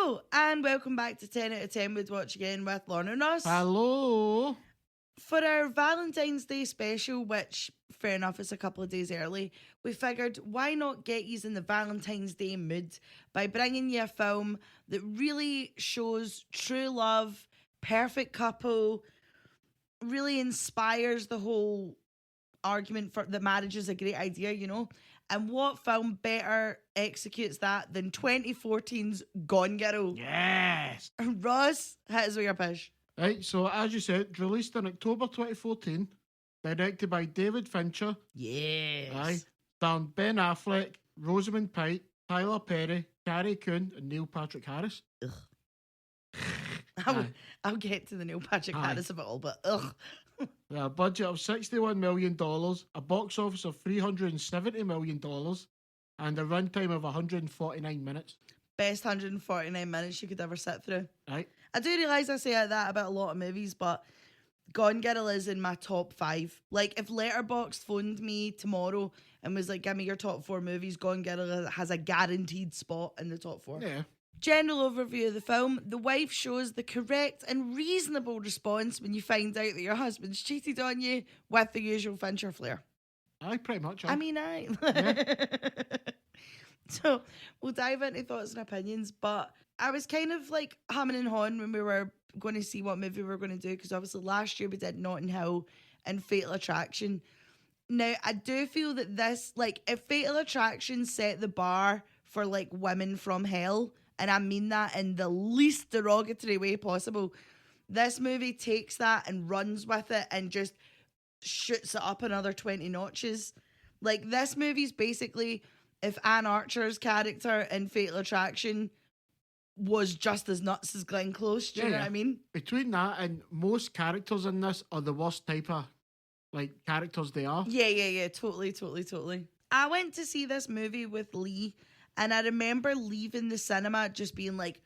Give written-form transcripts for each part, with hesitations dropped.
Hello, and welcome back to 10 out of 10 with Watch Again with Lorna and Ross. Hello. For our Valentine's Day special, which, fair enough, it's a couple of days early, we figured why not get you in the Valentine's Day mood by bringing you a film that really shows true love, perfect couple, really inspires the whole argument for that marriage is a great idea, you know? And what film better executes that than 2014's Gone Girl? Yes. Ross, hit us with your push. Right, so as you said, released in October 2014, directed by David Fincher. Yes. Aye. Starring Ben Affleck, Rosamund Pike, Tyler Perry, Carrie Coon, and Neil Patrick Harris. I'll get to the Neil Patrick Harris of it all, but ugh. A budget of $61 million, a box office of $370 million, and a runtime of 149 minutes. Best 149 minutes you could ever sit through. Right. I do realise I say that about a lot of movies, but Gone Girl is in my top 5. Like, if Letterboxd phoned me tomorrow and was like, give me your top 4 movies, Gone Girl has a guaranteed spot in the top 4. Yeah. General overview of the film. The wife shows the correct and reasonable response when you find out that your husband's cheated on you with the usual Fincher flair. Aye, pretty much. I mean, aye. Yeah. So we'll dive into thoughts and opinions, but I was kind of like humming and hawing when we were going to see what movie we were going to do, because obviously last year we did Notting Hill and Fatal Attraction. Now, I do feel that this, like, if Fatal Attraction set the bar for, like, women from hell, and I mean that in the least derogatory way possible, this movie takes that and runs with it and just shoots it up another 20 notches. Like, this movie's basically if Anne Archer's character in Fatal Attraction was just as nuts as Glenn Close. Do you know what I mean? Between that and most characters in this are the worst type of, like, characters they are. Yeah. Totally. I went to see this movie with Lee, and I remember leaving the cinema just being like,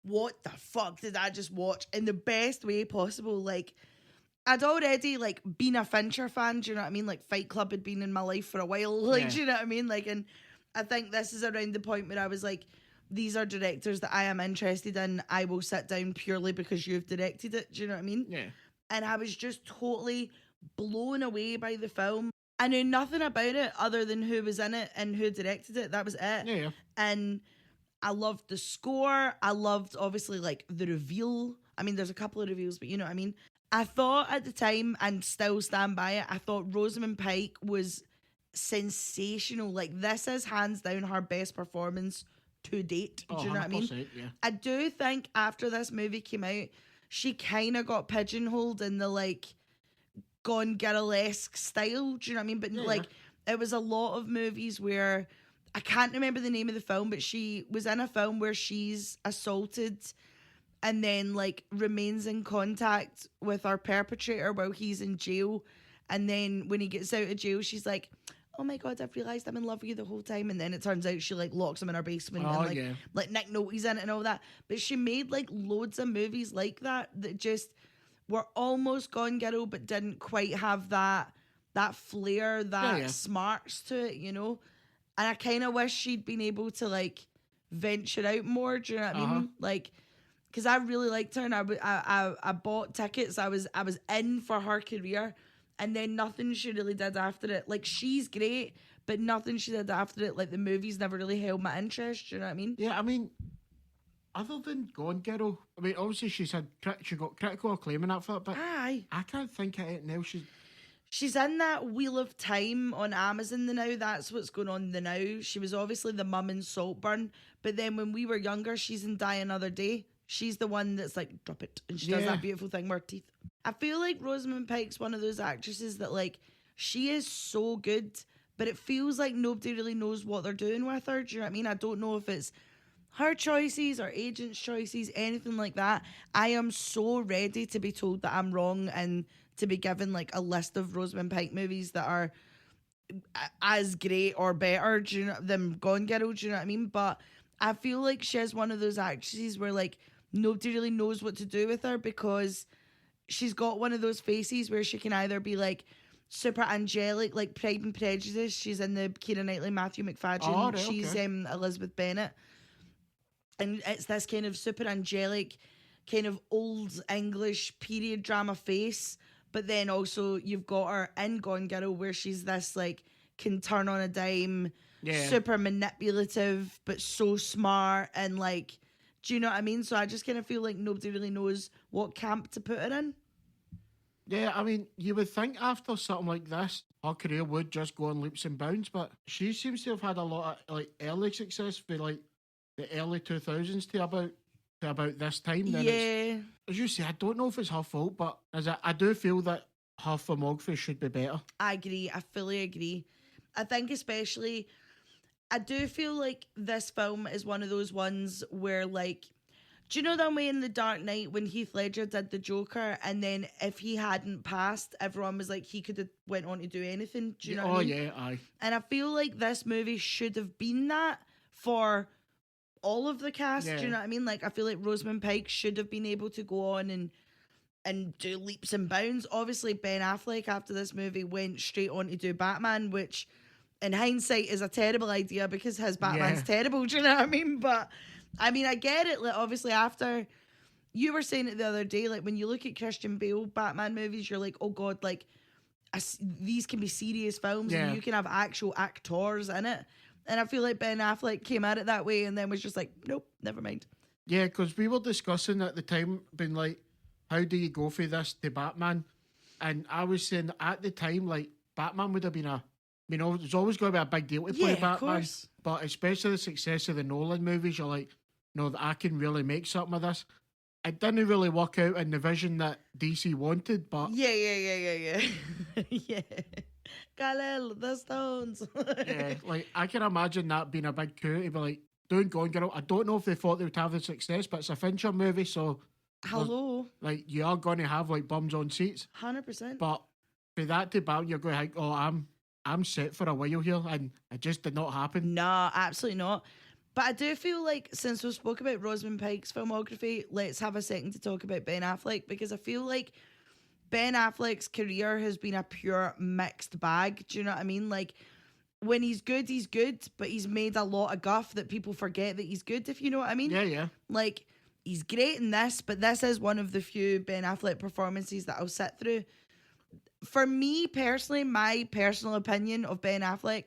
what the fuck did I just watch? In the best way possible. Like, I'd already, like, been a Fincher fan, do you know what I mean? Like, Fight Club had been in my life for a while. Like, do you know what I mean? Like, and I think this is around the point where I was like, these are directors that I am interested in. I will sit down purely because you've directed it. Do you know what I mean? Yeah. And I was just totally blown away by the film. I knew nothing about it other than who was in it and who directed it. That was it. Yeah. And I loved the score. I loved, obviously, like, the reveal. I mean, there's a couple of reveals, but you know what I mean? I thought at the time, and still stand by it, I thought Rosamund Pike was sensational. Like, this is hands down her best performance to date. Do you know what I mean? Yeah. I do think after this movie came out, she kind of got pigeonholed in the, like, Gone Girl-esque style. Do you know what I mean? But like, it was a lot of movies where I can't remember the name of the film, but she was in a film where she's assaulted and then, like, remains in contact with her perpetrator while he's in jail. And then when he gets out of jail, she's like, oh my God, I've realised I'm in love with you the whole time. And then it turns out she, like, locks him in her basement and, like Nick Nolte's in it and all that. But she made, like, loads of movies like that just were almost Gone Girl but didn't quite have that flair, that smarts to it, you know? And I kind of wish she'd been able to, like, venture out more. Do you know what I mean? Like, because I really liked her, and I bought tickets. I was in for her career, and then nothing she really did after it. Like, she's great, but nothing she did after it. Like, the movies never really held my interest. Do you know what I mean? Yeah, I mean, other than Gone Girl, I mean, obviously she got critical acclaim in that for it, but Aye. I can't think of anything else. She's in that Wheel of Time on Amazon the now. That's what's going on the now. She was obviously the mum in Saltburn, but then when we were younger, she's in Die Another Day. She's the one that's like, drop it. And she does that beautiful thing with her teeth. I feel like Rosamund Pike's one of those actresses that, like, she is so good, but it feels like nobody really knows what they're doing with her. Do you know what I mean? I don't know if it's her choices or agents' choices, anything like that. I am so ready to be told that I'm wrong and to be given, like, a list of Rosamund Pike movies that are as great or better than Gone Girl. Do you know what I mean? But I feel like she's one of those actresses where, like, nobody really knows what to do with her because she's got one of those faces where she can either be, like, super angelic, like Pride and Prejudice. She's in the Keira Knightley, Matthew McFadden. She's Elizabeth Bennet. and it's this kind of super angelic, kind of old English period drama face. But then also you've got her in Gone Girl, where she's this like can turn on a dime, Yeah. super manipulative, but so smart and like, do you know what I mean? So I just kind of feel like nobody really knows what camp to put her in. Yeah, I mean, you would think after something like this, her career would just go on leaps and bounds, but she seems to have had a lot of like early success for like the early 2000s to about this time. Then Yeah, as you say, I don't know if it's her fault, but I do feel that her filmography should be better. I agree. I fully agree. I think especially I do feel like this film is one of those ones where like, do you know that way in The Dark Knight when Heath Ledger did the Joker, and then if he hadn't passed, everyone was like he could have went on to do anything. Do you know what I mean? Yeah, aye. And I feel like this movie should have been that for all of the cast. Yeah. Do you know what I mean? Like I feel like Rosamund Pike should have been able to go on and do leaps and bounds. Obviously, Ben Affleck after this movie went straight on to do Batman, which in hindsight is a terrible idea because his Batman's terrible. Do you know what I mean? But I mean, I get it. Like, obviously, after you were saying it the other day, like when you look at Christian Bale Batman movies, you're like, oh God, like these can be serious films and you can have actual actors in it. And I feel like Ben Affleck came at it that way and then was just like, nope, never mind. Yeah, because we were discussing at the time, being like, how do you go for this to Batman? And I was saying at the time, like, Batman would have been there's always going to be a big deal to play Batman. Of course. But especially the success of the Nolan movies, you're like, no, that I can really make something of this. It didn't really work out in the vision that DC wanted, but Yeah. Yeah. Khalil, the Stones. yeah, like I can imagine that being a big coup to be like doing Gone Girl. I don't know if they thought they would have the success, but it's a Fincher movie, so Hello. like you are going to have like bums on seats. 100%. But for that to bounce, you're going to think, oh, I'm set for a while here, and it just did not happen. No, absolutely not. But I do feel like since we spoke about Rosamund Pike's filmography, let's have a second to talk about Ben Affleck, because I feel like Ben Affleck's career has been a pure mixed bag. Do you know what I mean? Like when he's good, but he's made a lot of guff that people forget that he's good, if you know what I mean. Yeah. Like he's great in this, but this is one of the few Ben Affleck performances that I'll sit through. For me personally, my personal opinion of Ben Affleck,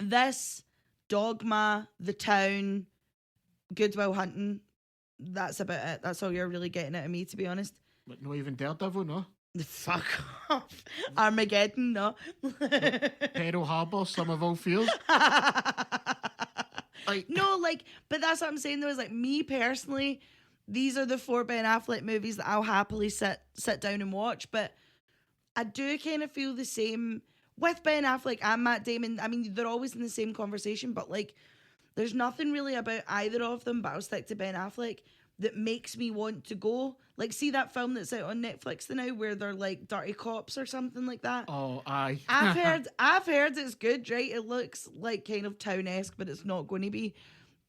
this, Dogma, The Town, Good Will Hunting, that's about it. That's all you're really getting out of me, to be honest. But not even Daredevil, no. Fuck off. Armageddon, no. Pearl Harbor, Somerville Fields. But that's what I'm saying though, is like me personally, these are the 4 Ben Affleck movies that I'll happily sit down and watch. But I do kind of feel the same with Ben Affleck and Matt Damon. I mean, they're always in the same conversation, but like there's nothing really about either of them, but I'll stick to Ben Affleck, that makes me want to go. Like, see that film that's out on Netflix now where they're like dirty cops or something like that? Oh, aye. I've heard it's good, right? It looks like kind of town-esque, but it's not going to be.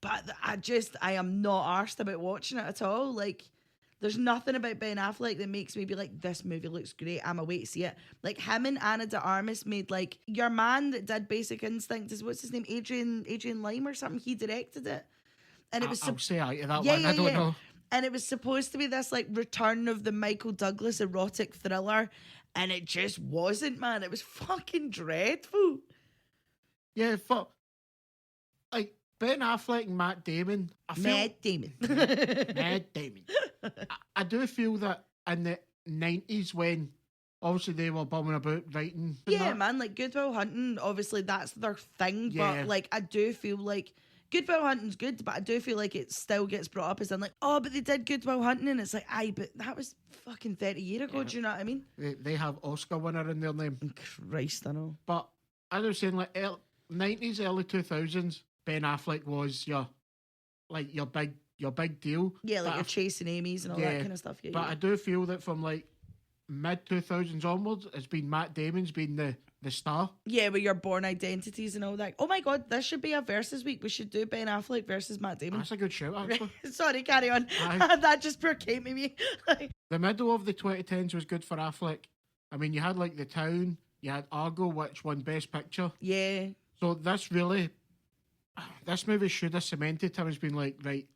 But I am not arsed about watching it at all. Like, there's nothing about Ben Affleck that makes me be like, this movie looks great, I'm away to see it. Like, him and Anna de Armas made, like, your man that did Basic Instinct, what's his name, Adrian Lyme or something, he directed it. And it was I'll say aye to that one, I don't know. And it was supposed to be this, like, return of the Michael Douglas erotic thriller, and it just wasn't, man. It was fucking dreadful. Yeah, fuck. Like, Ben Affleck and Matt Damon. Matt Damon. Matt Damon. I do feel that in the 90s when obviously they were bumming about writing. Yeah, man, like Good Will Hunting, obviously that's their thing. Yeah. But like I do feel like Good Will Hunting's good, but I do feel like it still gets brought up as in like, oh, but they did Good Will Hunting, and it's like, aye, but that was fucking 30 years ago, do you know what I mean? They have Oscar winner in their name. Christ, I know. But as I was saying, like 90s, early 2000s, Ben Affleck was your big deal. Yeah, like you're chasing Amy's and all that kind of stuff. Yeah, but I do feel that from like mid 2000s onwards, it's been Matt Damon's been the star. Yeah, with your Born Identities and all that. Oh my God, this should be a versus week. We should do Ben Affleck versus Matt Damon. That's a good shout, actually. Sorry, carry on. That just pure came to me. The middle of the 2010s was good for Affleck. I mean, you had like The Town, you had Argo, which won Best Picture. Yeah. So this really this movie should have cemented him as being like, right,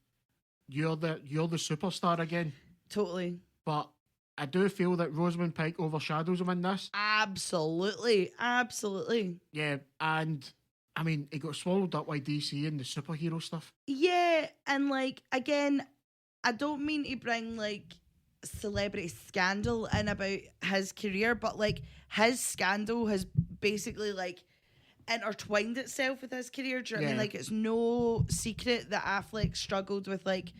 you're the superstar again. Totally. But I do feel that Rosamund Pike overshadows him in this. Absolutely. Yeah, and I mean, it got swallowed up by DC and the superhero stuff. Yeah, and like, again, I don't mean to bring like celebrity scandal in about his career, but like his scandal has basically like intertwined itself with his career. Do you know what I mean? Like, it's no secret that Affleck struggled with like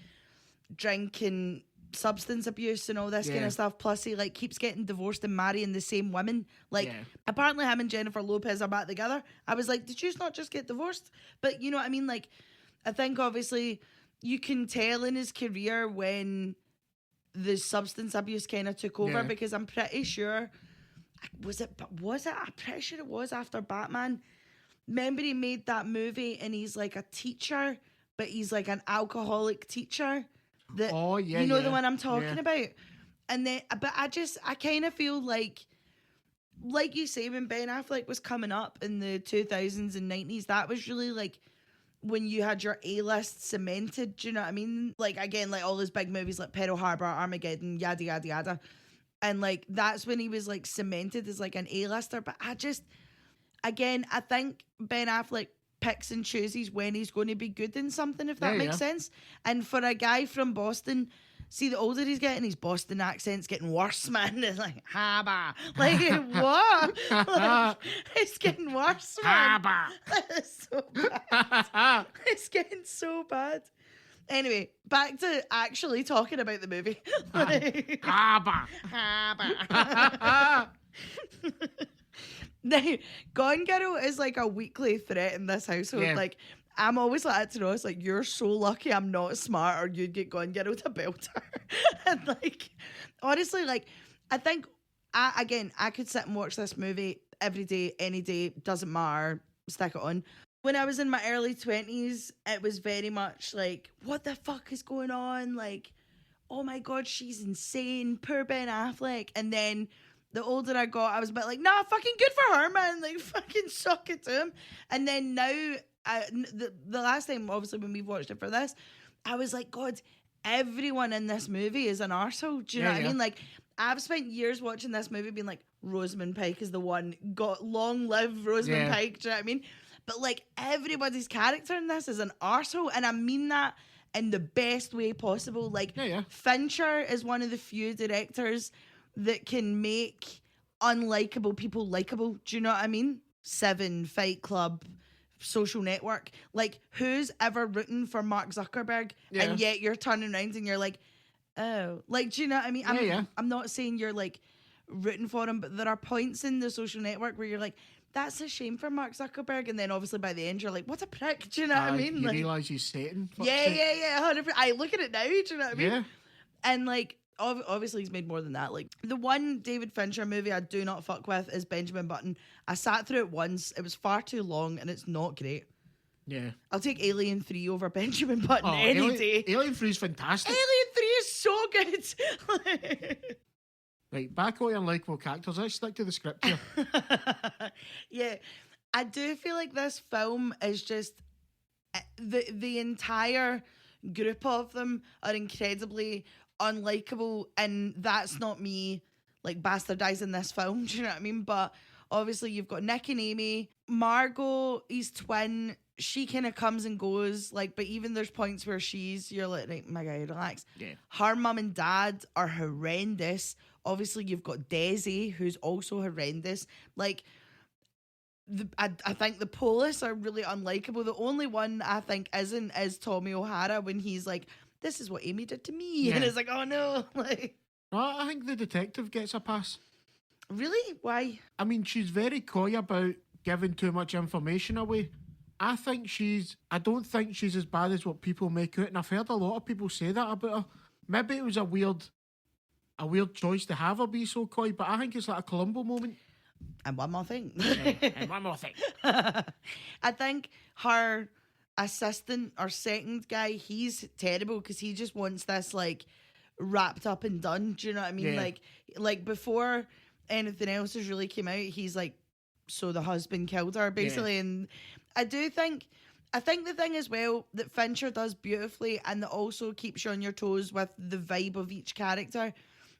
drinking, substance abuse and all this kind of stuff. Plus he like keeps getting divorced and marrying the same women. Like apparently him and Jennifer Lopez are back together. I was like, did you not just get divorced? But you know what I mean? Like, I think obviously you can tell in his career when the substance abuse kind of took over, because I'm pretty sure was it I'm pretty sure it was after Batman. Remember he made that movie and he's like a teacher, but he's like an alcoholic teacher. You know the one I'm talking about. And then, but I kind of feel like you say, when Ben Affleck was coming up in the 2000s and 90s, that was really like when you had your A-list cemented. Do you know what I mean? Like, again, like all those big movies like Pearl Harbor, Armageddon, yada yada yada, and like that's when he was like cemented as like an A-lister. But I think Ben Affleck picks and chooses when he's going to be good in something, if that makes sense. And for a guy from Boston, see, the older he's getting, his Boston accent's getting worse, man. It's like, haba. Like, what? Like, it's getting worse, man. Haba. It's so bad. It's getting so bad. Anyway, back to actually talking about the movie. Like, haba. Haba. Now, Gone Girl is like a weekly threat in this household. Yeah. Like, I'm always like to know, it's like, you're so lucky I'm not smart or you'd get Gone Girl to belt her. And like, honestly, like, I think, I could sit and watch this movie every day, any day, doesn't matter, stick it on. When I was in my early 20s, it was very much like, what the fuck is going on? Like, oh my God, she's insane. Poor Ben Affleck. And then the older I got, I was a bit like, nah, fucking good for her, man. Like, fucking suck it to him. And then now, the last time, obviously, when we watched it for this, I was like, God, everyone in this movie is an arsehole. Do you know what I mean? Like, I've spent years watching this movie being like, Rosamund Pike is the one. Long live Rosamund Pike. Do you know what I mean? But, like, everybody's character in this is an arsehole. And I mean that in the best way possible. Like, Fincher is one of the few directors that can make unlikable people likable. Do you know what I mean? Seven, Fight Club, Social Network. Like, who's ever rooting for Mark Zuckerberg? And yet you're turning around and you're like, oh. Like, do you know what I mean? I'm not saying you're, like, rooting for him, but there are points in the Social Network where you're like, that's a shame for Mark Zuckerberg. And then obviously by the end, you're like, what a prick. Do you know what I mean? You like, realise he's Satan. 100%. I look at it now. Do you know what I mean? Yeah. And, like, obviously he's made more than that. Like, the one David Fincher movie I do not fuck with is Benjamin Button. I sat through it once. It was far too long and it's not great. Yeah. I'll take Alien 3 over Benjamin Button any day. Alien 3 is fantastic. Alien 3 is so good. Right, back on your unlikable characters. Let's stick to the script here. Yeah. I do feel like this film is just, the entire group of them are incredibly unlikable, and that's not me like bastardizing this film, do you know what I mean? But obviously you've got Nick and Amy. Margot, his twin, she kind of comes and goes, like, but even there's points where you're like, right, my guy, relax. Yeah. Her mum and dad are horrendous. Obviously you've got Desi, who's also horrendous. Like, I think the police are really unlikable. The only one I think isn't is Tommy O'Hara, when he's like, this is what Amy did to me. Yeah. And it's like, oh no. Like, well, I think the detective gets a pass. Really? Why? I mean, she's very coy about giving too much information away. I don't think she's as bad as what people make out, and I've heard a lot of people say that about her. Maybe it was a weird choice to have her be so coy, but I think it's like a Columbo moment. And one more thing. And one more thing. I think her assistant or second guy, he's terrible because he just wants this like wrapped up and done. Do you know what I mean? Yeah. Like before anything else has really came out, he's like, so the husband killed her basically. And I do think I think the thing as well that Fincher does beautifully and that also keeps you on your toes with the vibe of each character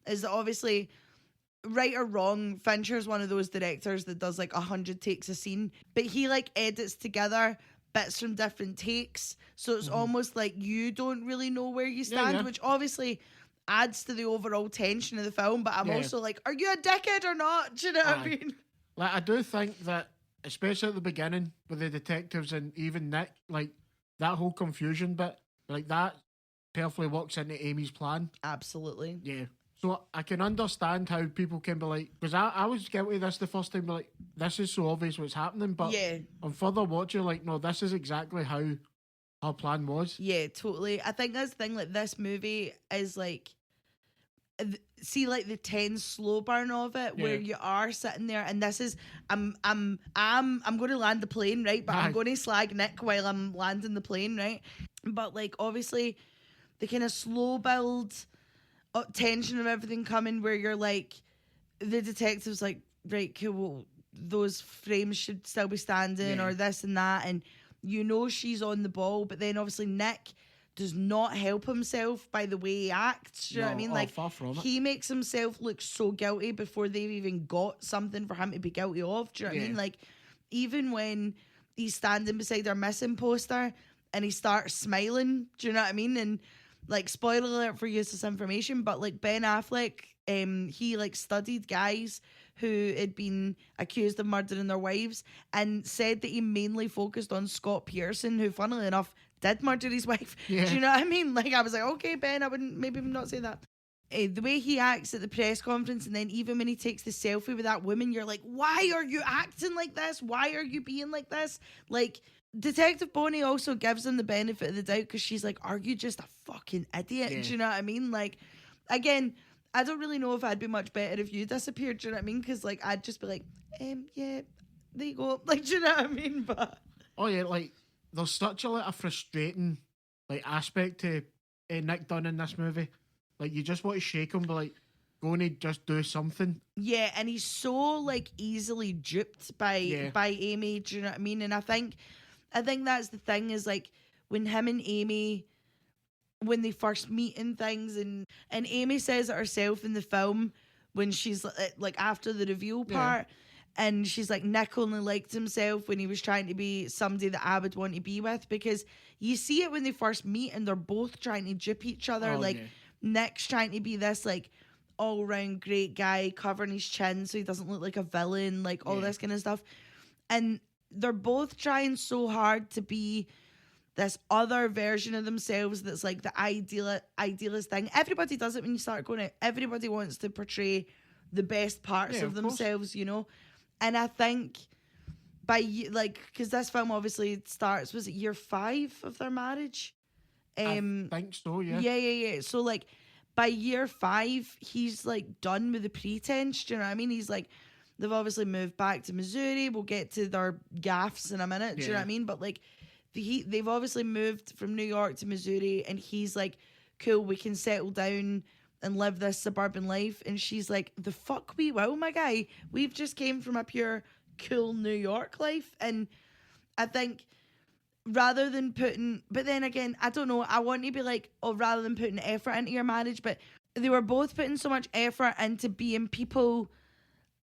is that obviously, right or wrong, Fincher's one of those directors that does like 100 takes a scene, but he like edits together bits from different takes. So it's almost like you don't really know where you stand, which obviously adds to the overall tension of the film. But I'm also like, are you a dickhead or not? Do you know what I mean? Like, I do think that, especially at the beginning with the detectives and even Nick, like that whole confusion bit, like that perfectly works into Amy's plan. Absolutely. Yeah. So I can understand how people can be like, because I was guilty of this the first time, like, this is so obvious what's happening, but on further watching, like, no, this is exactly how her plan was. Yeah, totally. I think that's the thing, like, this movie is like, see, like the tense slow burn of it, where you are sitting there, and this is, I'm going to land the plane, right? But I'm going to slag Nick while I'm landing the plane, right? But like, obviously, the kind of slow build tension of everything coming, where you're like, the detective's like, right, cool, well, those frames should still be standing, or this and that, and you know she's on the ball, but then obviously Nick does not help himself by the way he acts. Do you know what I mean? Like, far from it. He makes himself look so guilty before they've even got something for him to be guilty of. Do you know what I mean? Like, even when he's standing beside our missing poster and he starts smiling, do you know what I mean? And like, spoiler alert for useless information, but like Ben Affleck, he like studied guys who had been accused of murdering their wives and said that he mainly focused on Scott Pearson, who funnily enough did murder his wife. Do you know what I mean? Like, I was like, okay, Ben, I wouldn't maybe not say that. The way he acts at the press conference, and then even when he takes the selfie with that woman, you're like, why are you acting like this? Why are you being like this? Like, Detective Bonnie also gives him the benefit of the doubt because she's like, are you just a fucking idiot? Do you know what I mean? Like, again, I don't really know if I'd be much better if you disappeared. Do you know what I mean? Because like, I'd just be like, yeah, there you go. Like, do you know what I mean? But like, there's such a frustrating like aspect to Nick Dunn in this movie. Like, you just want to shake him, but like, go and just do something. Yeah, and he's so like easily duped by Amy. Do you know what I mean? And I think that's the thing, is like, when him and Amy, when they first meet and things, and Amy says it herself in the film when she's like after the reveal part, and she's like, Nick only liked himself when he was trying to be somebody that I would want to be with, because you see it when they first meet and they're both trying to dupe each other. Nick's trying to be this like all round great guy, covering his chin so he doesn't look like a villain, like all this kind of stuff, and they're both trying so hard to be this other version of themselves that's like the idealist thing. Everybody does it when you start going out. Everybody wants to portray the best parts of themselves, you know? And I think by, like, because this film obviously starts, was it year 5 of their marriage? I think so, yeah. Yeah. So, like, by year 5, he's, like, done with the pretense, do you know what I mean? He's, like, they've obviously moved back to Missouri. We'll get to their gaffes in a minute, do you know what I mean? But, like, they've obviously moved from New York to Missouri, and he's like, cool, we can settle down and live this suburban life. And she's like, the fuck we will, my guy. We've just came from a pure cool New York life. And I think rather than putting, but then again, I don't know, I want to be like, oh, rather than putting effort into your marriage, but they were both putting so much effort into being people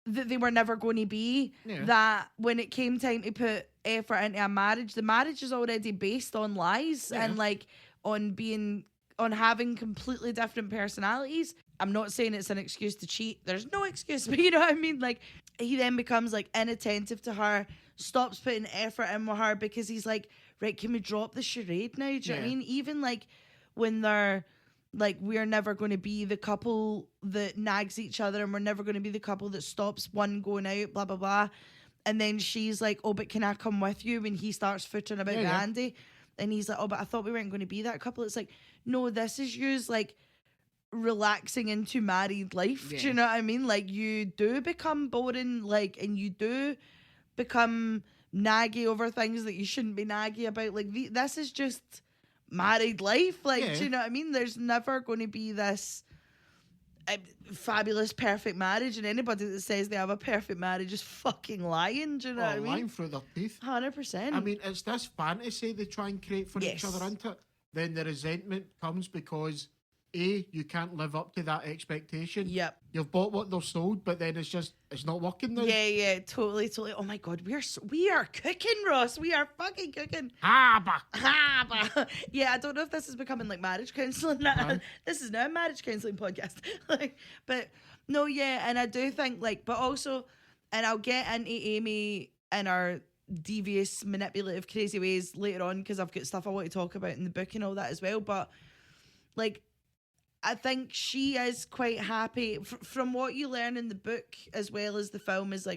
that they were never going to be, that when it came time to put effort into a marriage, the marriage is already based on lies and like on having completely different personalities. I'm not saying it's an excuse to cheat. There's no excuse, but you know what I mean? Like, he then becomes like inattentive to her, stops putting effort in with her because he's like, right, can we drop the charade now? Do you know what I mean? Even like when they're like, we're never going to be the couple that nags each other, and we're never going to be the couple that stops one going out, blah, blah, blah. And then she's like, oh, but can I come with you? When he starts footering about Andy. And he's like, oh, but I thought we weren't going to be that couple. It's like, no, this is yous like relaxing into married life. Do you know what I mean? Like, you do become boring, like, and you do become naggy over things that you shouldn't be naggy about. Like, this is just married life. Like, do you know what I mean? There's never going to be this fabulous, perfect marriage, and anybody that says they have a perfect marriage is fucking lying. Do you know what I mean? Lying through their teeth. 100%. I mean, it's this fantasy they try and create for each other, isn't it? Then the resentment comes because A, you can't live up to that expectation. Yep. You've bought what they've sold, but then it's not working now. Yeah, totally. Oh my God, we are cooking, Ross. We are fucking cooking. Haba. Yeah, I don't know if this is becoming like marriage counselling. This is now a marriage counselling podcast. But no, yeah, and I do think but also, and I'll get into Amy and our devious, manipulative, crazy ways later on because I've got stuff I want to talk about in the book and all that as well. But I think she is quite happy from what you learn in the book as well as the film is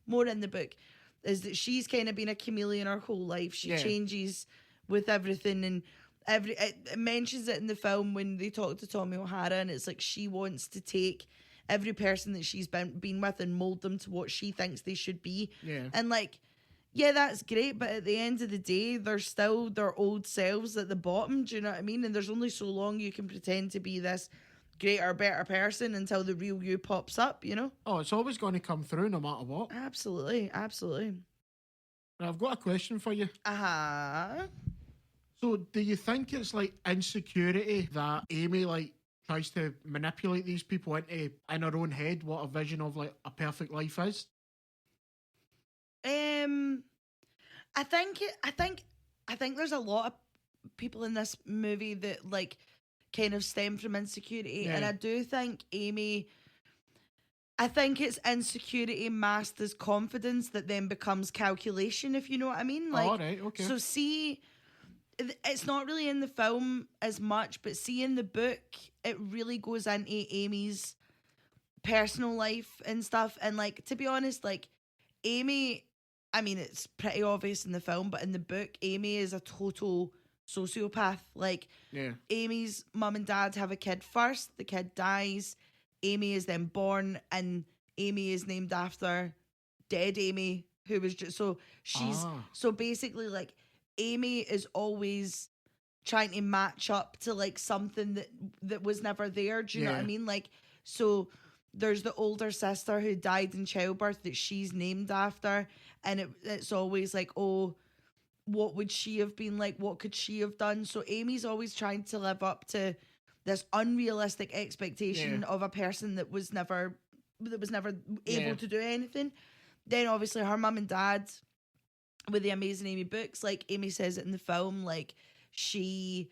more in the book is that she's kind of been a chameleon her whole life. She changes with everything, and it mentions it in the film when they talk to Tommy O'Hara, and it's like she wants to take every person that she's been with and mold them to what she thinks they should be. Yeah. And yeah, that's great, but at the end of the day, they're still their old selves at the bottom, do you know what I mean? And there's only so long you can pretend to be this greater, better person until the real you pops up, you know? Oh, it's always going to come through no matter what. Absolutely. Now, I've got a question for you. So, do you think it's insecurity that Amy tries to manipulate these people into in her own head what a vision of a perfect life is? I think there's a lot of people in this movie that kind of stem from insecurity, and I do think Amy. I think it's insecurity masked as confidence that then becomes calculation, if you know what I mean. All right, okay. So see, it's not really in the film as much, but see in the book, it really goes into Amy's personal life and stuff. And to be honest, Amy, I mean, it's pretty obvious in the film, but in the book, Amy is a total sociopath. Amy's mum and dad have a kid first, the kid dies, Amy is then born, and Amy is named after dead Amy, who was just, so she's, so basically, Amy is always trying to match up to, something that was never there, do you know what I mean? So there's the older sister who died in childbirth that she's named after, and it's always what would she have been like? What could she have done? So Amy's always trying to live up to this unrealistic expectation of a person that was never able to do anything. Then obviously her mum and dad with the Amazing Amy books, Amy says it in the film, she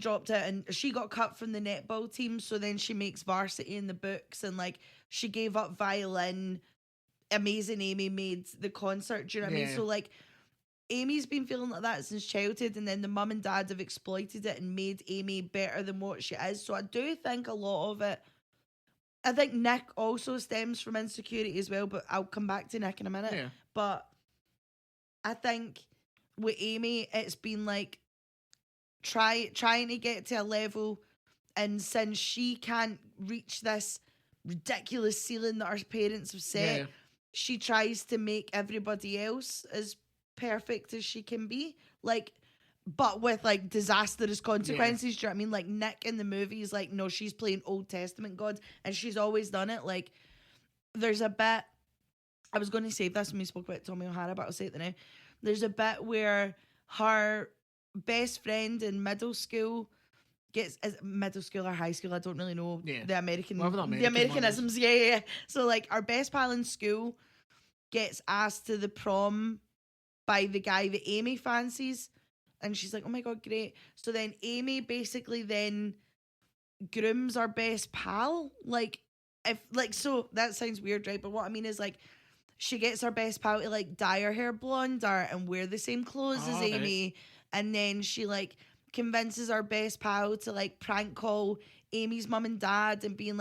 dropped it and she got cut from the netball team, so then she makes varsity in the books, and she gave up violin. Amazing Amy made the concert, do you know what I mean? So Amy's been feeling like that since childhood, and then the mum and dad have exploited it and made Amy better than what she is. So I do think a lot of it, I think Nick also stems from insecurity as well, but I'll come back to Nick in a minute. Yeah. But I think with Amy, it's been trying to get to a level, and since she can't reach this ridiculous ceiling that her parents have set, she tries to make everybody else as perfect as she can be, but with disastrous consequences. Do you know what I mean? Nick in the movie is no, she's playing Old Testament God, and she's always done it. There's a bit, I was going to save this when we spoke about Tommy O'Hara, but I'll say it now. There's a bit where her best friend in middle school is middle school or high school, I don't really know the Americanisms. Yeah. So our best pal in school gets asked to the prom by the guy that Amy fancies, and she's like, oh my God, great. So then Amy basically then grooms our best pal. So that sounds weird, right? But what I mean is she gets our best pal to dye her hair blonde and wear the same clothes as Amy. Right. And then she convinces our best pal to prank call Amy's mum and dad and being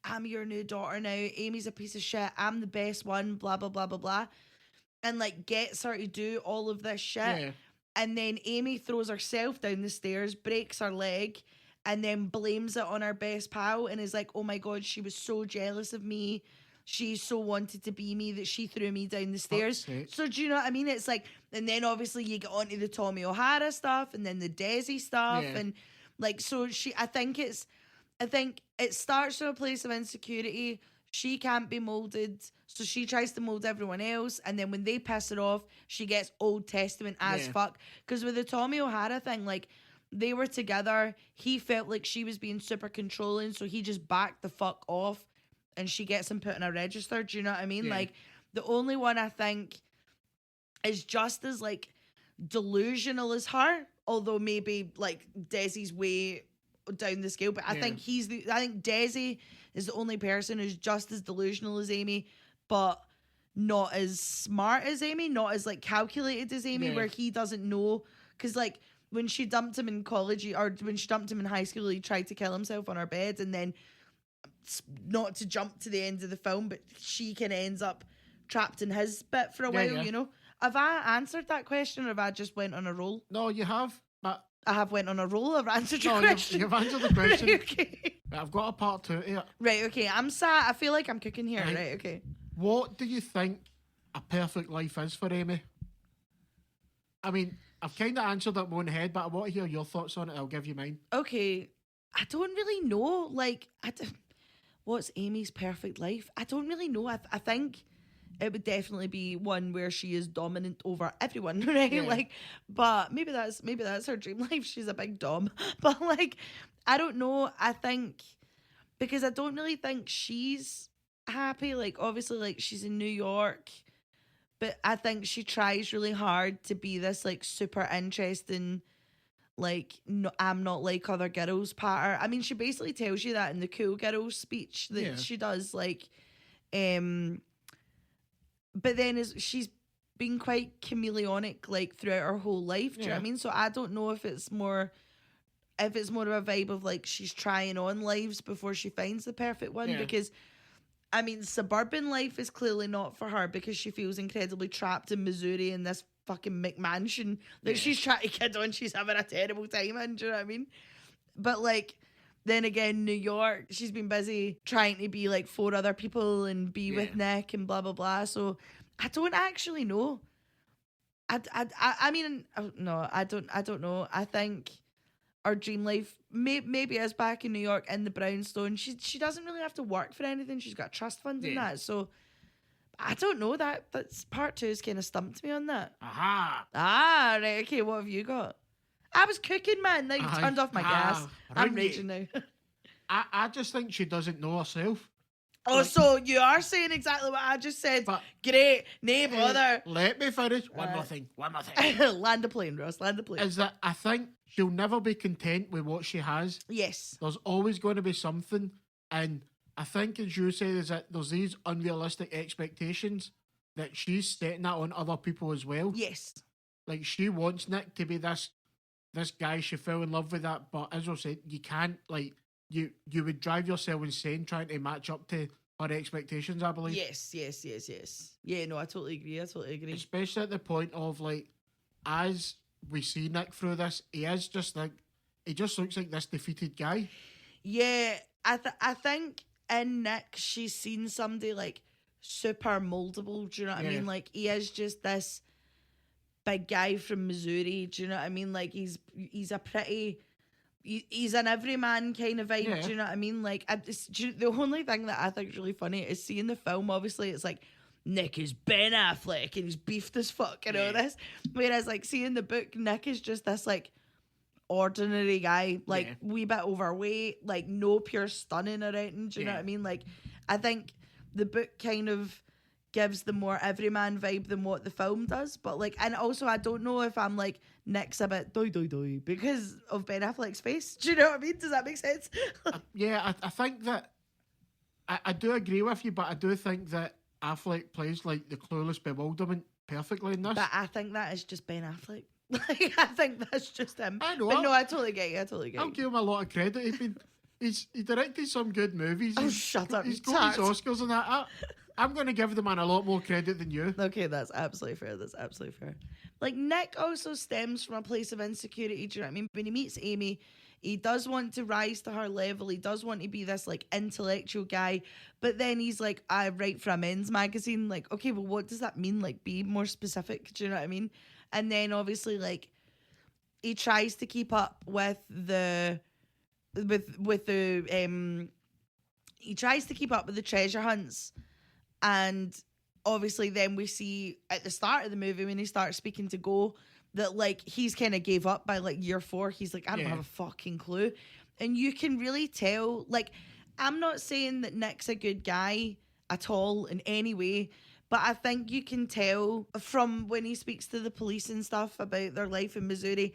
I'm your new daughter now. Amy's a piece of shit. I'm the best one, blah, blah, blah, blah, blah. And gets her to do all of this shit. Yeah. And then Amy throws herself down the stairs, breaks her leg, and then blames it on our best pal and is oh my God, she was so jealous of me. She so wanted to be me that she threw me down the stairs. So do you know what I mean? It's and then obviously you get onto the Tommy O'Hara stuff and then the Desi stuff. Yeah. And so I think it's I think it starts from a place of insecurity. She can't be molded, so she tries to mold everyone else. And then when they piss her off, she gets Old Testament as Yeah. fuck. Because with the Tommy O'Hara thing, like, they were together. He felt like she was being super controlling, so he just backed the fuck off. And she gets him put in a register. Do you know what I mean? Yeah. Like, the only one I think is just as, like, delusional as her, although maybe, like, Desi's way down the scale. But I think I think Desi is the only person who's just as delusional as Amy, but not as smart as Amy, not as, like, calculated as Amy, where he doesn't know. Because, like, when she dumped him in college, or when she dumped him in high school, he tried to kill himself on her bed, and then, not to jump to the end of the film, but she kind of ends up trapped in his bit for a while, you know? Have I answered that question, or have I just went on a roll? No, you have, but... I have went on a roll. I've answered your question. You've answered the question. Right, okay. I've got a part 2 to it. Right, okay. I'm sad. I feel like I'm cooking here. Right, okay. What do you think a perfect life is for Amy? I mean, I've kind of answered it in my own head, but I want to hear your thoughts on it. I'll give you mine. Okay. I don't really know. Like, what's Amy's perfect life? I don't really know. I think it would definitely be one where she is dominant over everyone, right? Yeah. Like, but maybe that's her dream life. She's a big dom. But, like, I don't know. I think, because I don't really think she's happy. Like, obviously, like, she's in New York, but I think she tries really hard to be this, like, super interesting, like, no, I'm not like other girls patter. I mean, she basically tells you that in the Cool Girls speech that she does, like, but then she's been quite chameleonic, like, throughout her whole life. Do you know what I mean? So I don't know if it's more of a vibe of, like, she's trying on lives before she finds the perfect one. Because, I mean, suburban life is clearly not for her, because she feels incredibly trapped in Missouri in this fucking McMansion that she's trying to kid on. She's having a terrible time in. Do you know what I mean? But, like, then again, New York, she's been busy trying to be like 4 other people and be with Nick and blah, blah, blah. So I don't actually know. I mean, no, I don't know. I think our dream life maybe is back in New York in the brownstone. She doesn't really have to work for anything. She's got a trust fund and that. So I don't know. That's part 2 has kind of stumped me on that. Aha. Ah, right. Okay, what have you got? I was cooking, man. Now you turned off my gas. I'm raging now. I just think she doesn't know herself. Oh, like, so you are saying exactly what I just said. But great. No bother. Let me finish. One more thing. Land a plane, Ross. Land a plane. Is that I think she'll never be content with what she has. Yes. There's always going to be something. And I think, as you say, is that there's these unrealistic expectations that she's setting that on other people as well. Yes. Like, she wants Nick to be this guy. She fell in love with that. But as I said, you can't, like, you would drive yourself insane trying to match up to her expectations, I believe. Yes. Yeah, no, I totally agree. Especially at the point of, like, as we see Nick through this, he just looks like this defeated guy. Yeah, I think in Nick, she's seen somebody, like, super moldable. Do you know what I mean? Like, he is just this big guy from Missouri. Do you know what I mean? Like, he's an everyman kind of vibe. Do you know what I mean? Like, the only thing that I think is really funny is seeing the film. Obviously, it's like Nick is Ben Affleck and he's beefed as fuck and all this. Whereas, like, seeing the book, Nick is just this, like, ordinary guy, like, wee bit overweight, like, no pure stunning or anything. Do you know what I mean? Like, I think the book kind of gives the more everyman vibe than what the film does. But, like, and also I don't know if I'm like, Nick's a bit doy because of Ben Affleck's face. Do you know what I mean? Does that make sense? I think that I do agree with you, but I do think that Affleck plays, like, the clueless bewilderment perfectly in this. But I think that is just Ben Affleck. Like, I think that's just him. I know. But no, I totally get you. I'll give him a lot of credit. He directed some good movies. Oh, shut up. He's got his Oscars and that. I'm going to give the man a lot more credit than you. Okay, that's absolutely fair. Like, Nick also stems from a place of insecurity. Do you know what I mean? When he meets Amy, he does want to rise to her level. He does want to be this, like, intellectual guy. But then he's like, I write for a men's magazine. Like, okay, well, what does that mean? Like, be more specific. Do you know what I mean? And then, obviously, like, he tries to keep up with the with the he tries to keep up with the treasure hunts, and obviously then we see at the start of the movie when he starts speaking to Go that like he's kind of gave up by like year 4. He's like, I don't have a fucking clue. And you can really tell, like, I'm not saying that Nick's a good guy at all in any way, but I think you can tell from when he speaks to the police and stuff about their life in Missouri,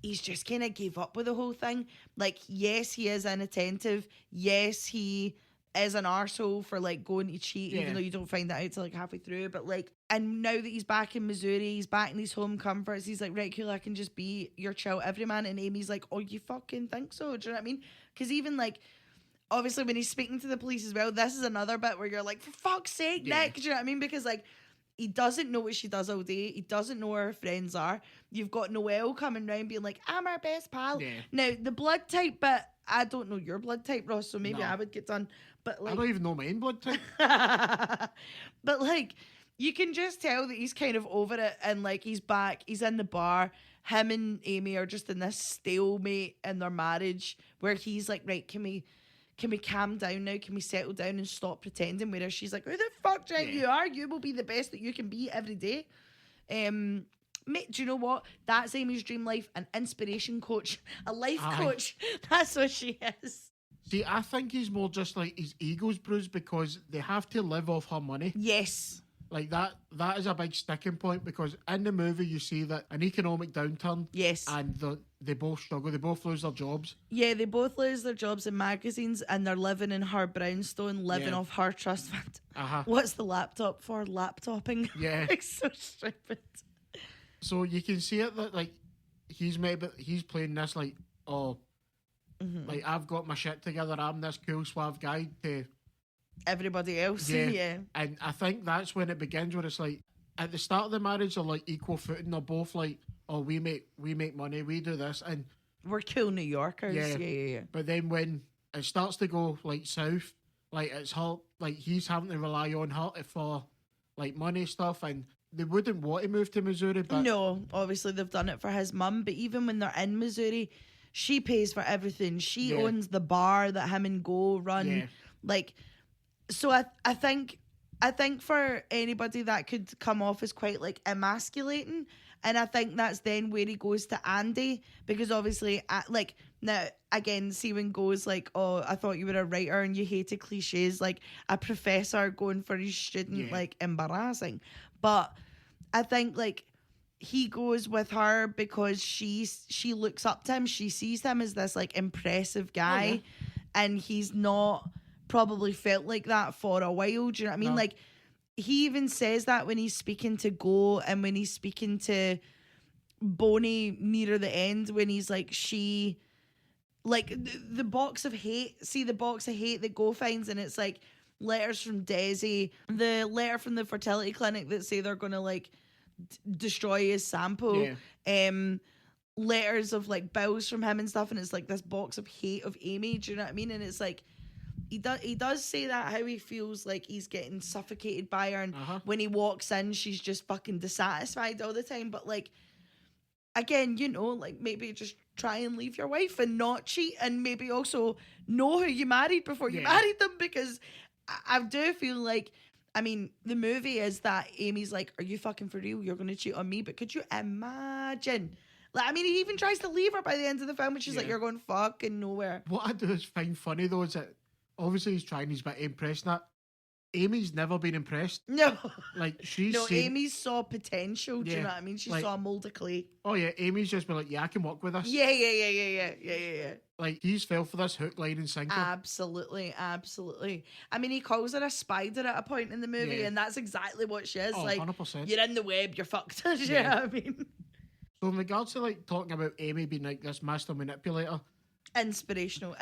he's just kind of gave up with the whole thing. Like, yes, he is inattentive. Yes, he is an arsehole for like going to cheat, even though you don't find that out till like halfway through. But like, and now that he's back in Missouri, he's back in his home comforts, he's like, right, cool, I can just be your chill everyman. And Amy's like, oh, you fucking think so? Do you know what I mean? Because even like, obviously when he's speaking to the police as well, this is another bit where you're like, for fuck's sake, Nick, do you know what I mean? Because like, he doesn't know what she does all day. He doesn't know where her friends are. You've got Noelle coming round being like, I'm our best pal. Yeah. Now, the blood type bit, I don't know your blood type, Ross, so maybe I would get done. But like, I don't even know my own blood type. But like, you can just tell that he's kind of over it, and like, he's back, he's in the bar. Him and Amy are just in this stalemate in their marriage where he's like, right, can we calm down now? Can we settle down and stop pretending? Whereas she's like, who the fuck do you think you are? You will be the best that you can be every day. Mate, do you know what? That's Amy's dream life, an inspiration coach, a life coach. That's what she is. See, I think he's more just like his ego's bruised because they have to live off her money. Yes. Like that is a big sticking point because in the movie you see that an economic downturn. Yes. And they both struggle. They both lose their jobs. Yeah, they both lose their jobs in magazines and they're living in her brownstone, living off her trust fund. What's the laptop for? Laptopping. Yeah. It's so stupid. So you can see it that like he's playing this like, like I've got my shit together, I'm this cool suave guy to everybody else. Yeah. And I think that's when it begins where it's like at the start of the marriage they're like equal footing, they're both like, oh, we make money, we do this, and we're cool New Yorkers. Yeah. But then when it starts to go like south, like it's her, like he's having to rely on her for like money stuff, and they wouldn't want to move to Missouri, but no, obviously they've done it for his mum. But even when they're in Missouri, she pays for everything. She owns the bar that him and Go run. Like, so I think for anybody that could come off as quite like emasculating, and I think that's then where he goes to Andy, because obviously like now again, see when Go's like, oh, I thought you were a writer and you hated cliches, like a professor going for his student, like embarrassing. But I think like he goes with her because she looks up to him. She sees him as this like impressive guy, and he's not probably felt like that for a while. Do you know what I mean? Like he even says that when he's speaking to Go and when he's speaking to Boney near the end, when he's like, she like the box of hate. See the box of hate that Go finds, and it's like letters from Desi, the letter from the fertility clinic that say they're gonna like destroy his sample, letters of like bills from him and stuff, and it's like this box of hate of Amy. Do you know what I mean? And it's like he does say that, how he feels like he's getting suffocated by her, and when he walks in she's just fucking dissatisfied all the time. But like, again, you know, like maybe just try and leave your wife and not cheat, and maybe also know who you married before you married them, because I do feel like, I mean, the movie is that Amy's like, are you fucking for real? You're going to cheat on me? But could you imagine? Like, I mean, he even tries to leave her by the end of the film, and she's like, you're going fucking nowhere. What I do is find funny, though, is that obviously he's trying his bit to impress that. Amy's never been impressed. No. Like, she's Amy saw potential, do you know what I mean? She saw a mould of clay. Oh, yeah, Amy's just been like, I can work with this. Yeah. Like, he's fell for this hook, line, and sinker. Absolutely. I mean, he calls her a spider at a point in the movie, and that's exactly what she is. Oh, like, 100%. You're in the web, you're fucked. Do you know what I mean? So in regards to, like, talking about Amy being, like, this master manipulator, inspirational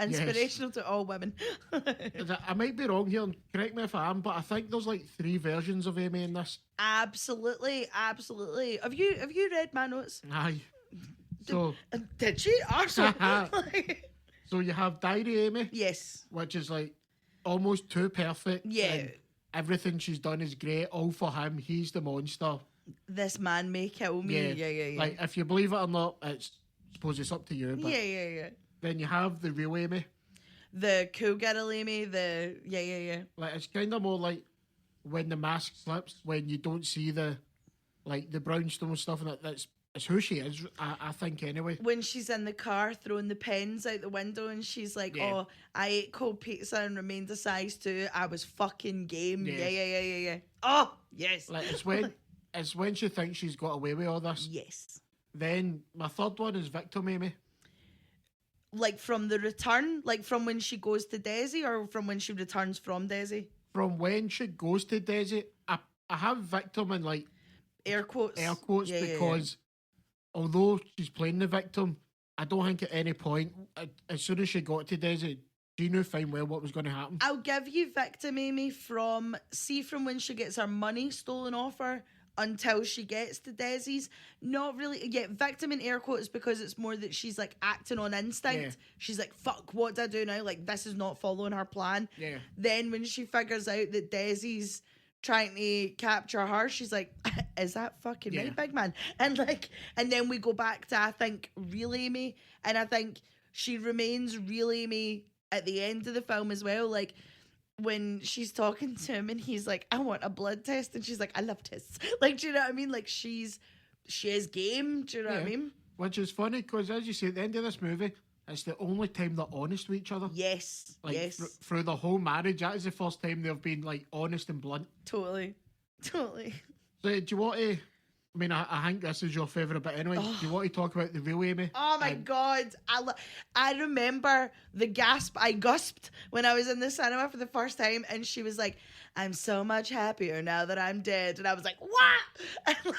to all women. I might be wrong here, and correct me if I am, but I think there's like 3 versions of Amy in this. Absolutely. Have you read my notes? Aye. So did she? Awesome. So you have Diary Amy. Yes. Which is like almost too perfect. Yeah. Everything she's done is great. All for him. He's the monster. This man may kill me. Yeah. Like, if you believe it or not, I suppose it's up to you. But yeah. then you have the real Amy. The cool girl Amy, yeah. Like, it's kind of more like when the mask slips, when you don't see the brownstone stuff, and that's it's who she is, I think, anyway. When she's in the car throwing the pens out the window and she's like, Yeah. oh, I ate cold pizza and remained a size 2. I was fucking game. Yeah. Yeah. Oh, yes. Like, it's when she thinks she's got away with all this. Yes. Then my third one is victim Amy. Like from the return? Like from when she goes to Desi or from when she returns from Desi? From when she goes to Desi, I have victim in like Air quotes. Because although she's playing the victim, I don't think at any point, as soon as she got to Desi, she knew fine well what was going to happen. I'll give you victim Amy from when she gets her money stolen off her until she gets to Desi's. Not really. Yeah, victim in air quotes because it's more that she's like acting on instinct. Yeah. She's like, fuck, what do I do now? Like, this is not following her plan. Yeah. Then when she figures out that Desi's trying to capture her, she's like, is that fucking right, big man? And then we go back to, I think, real Amy. And I think she remains real Amy at the end of the film as well. Like, when she's talking to him and he's like, I want a blood test, and she's like, I love tests. Like, do you know what I mean? Like, she is game. Do you know what I mean? Which is funny because, as you say, at the end of this movie, it's the only time they're honest with each other. Yes. Like, yes. Through the whole marriage, that is the first time they've been like honest and blunt. Totally. So, do you want to? I mean, I think this is your favourite bit anyway. Do you want to talk about the real Amy? Oh my God. I remember the gasp I gasped when I was in the cinema for the first time and she was like, I'm so much happier now that I'm dead. And I was like, what? And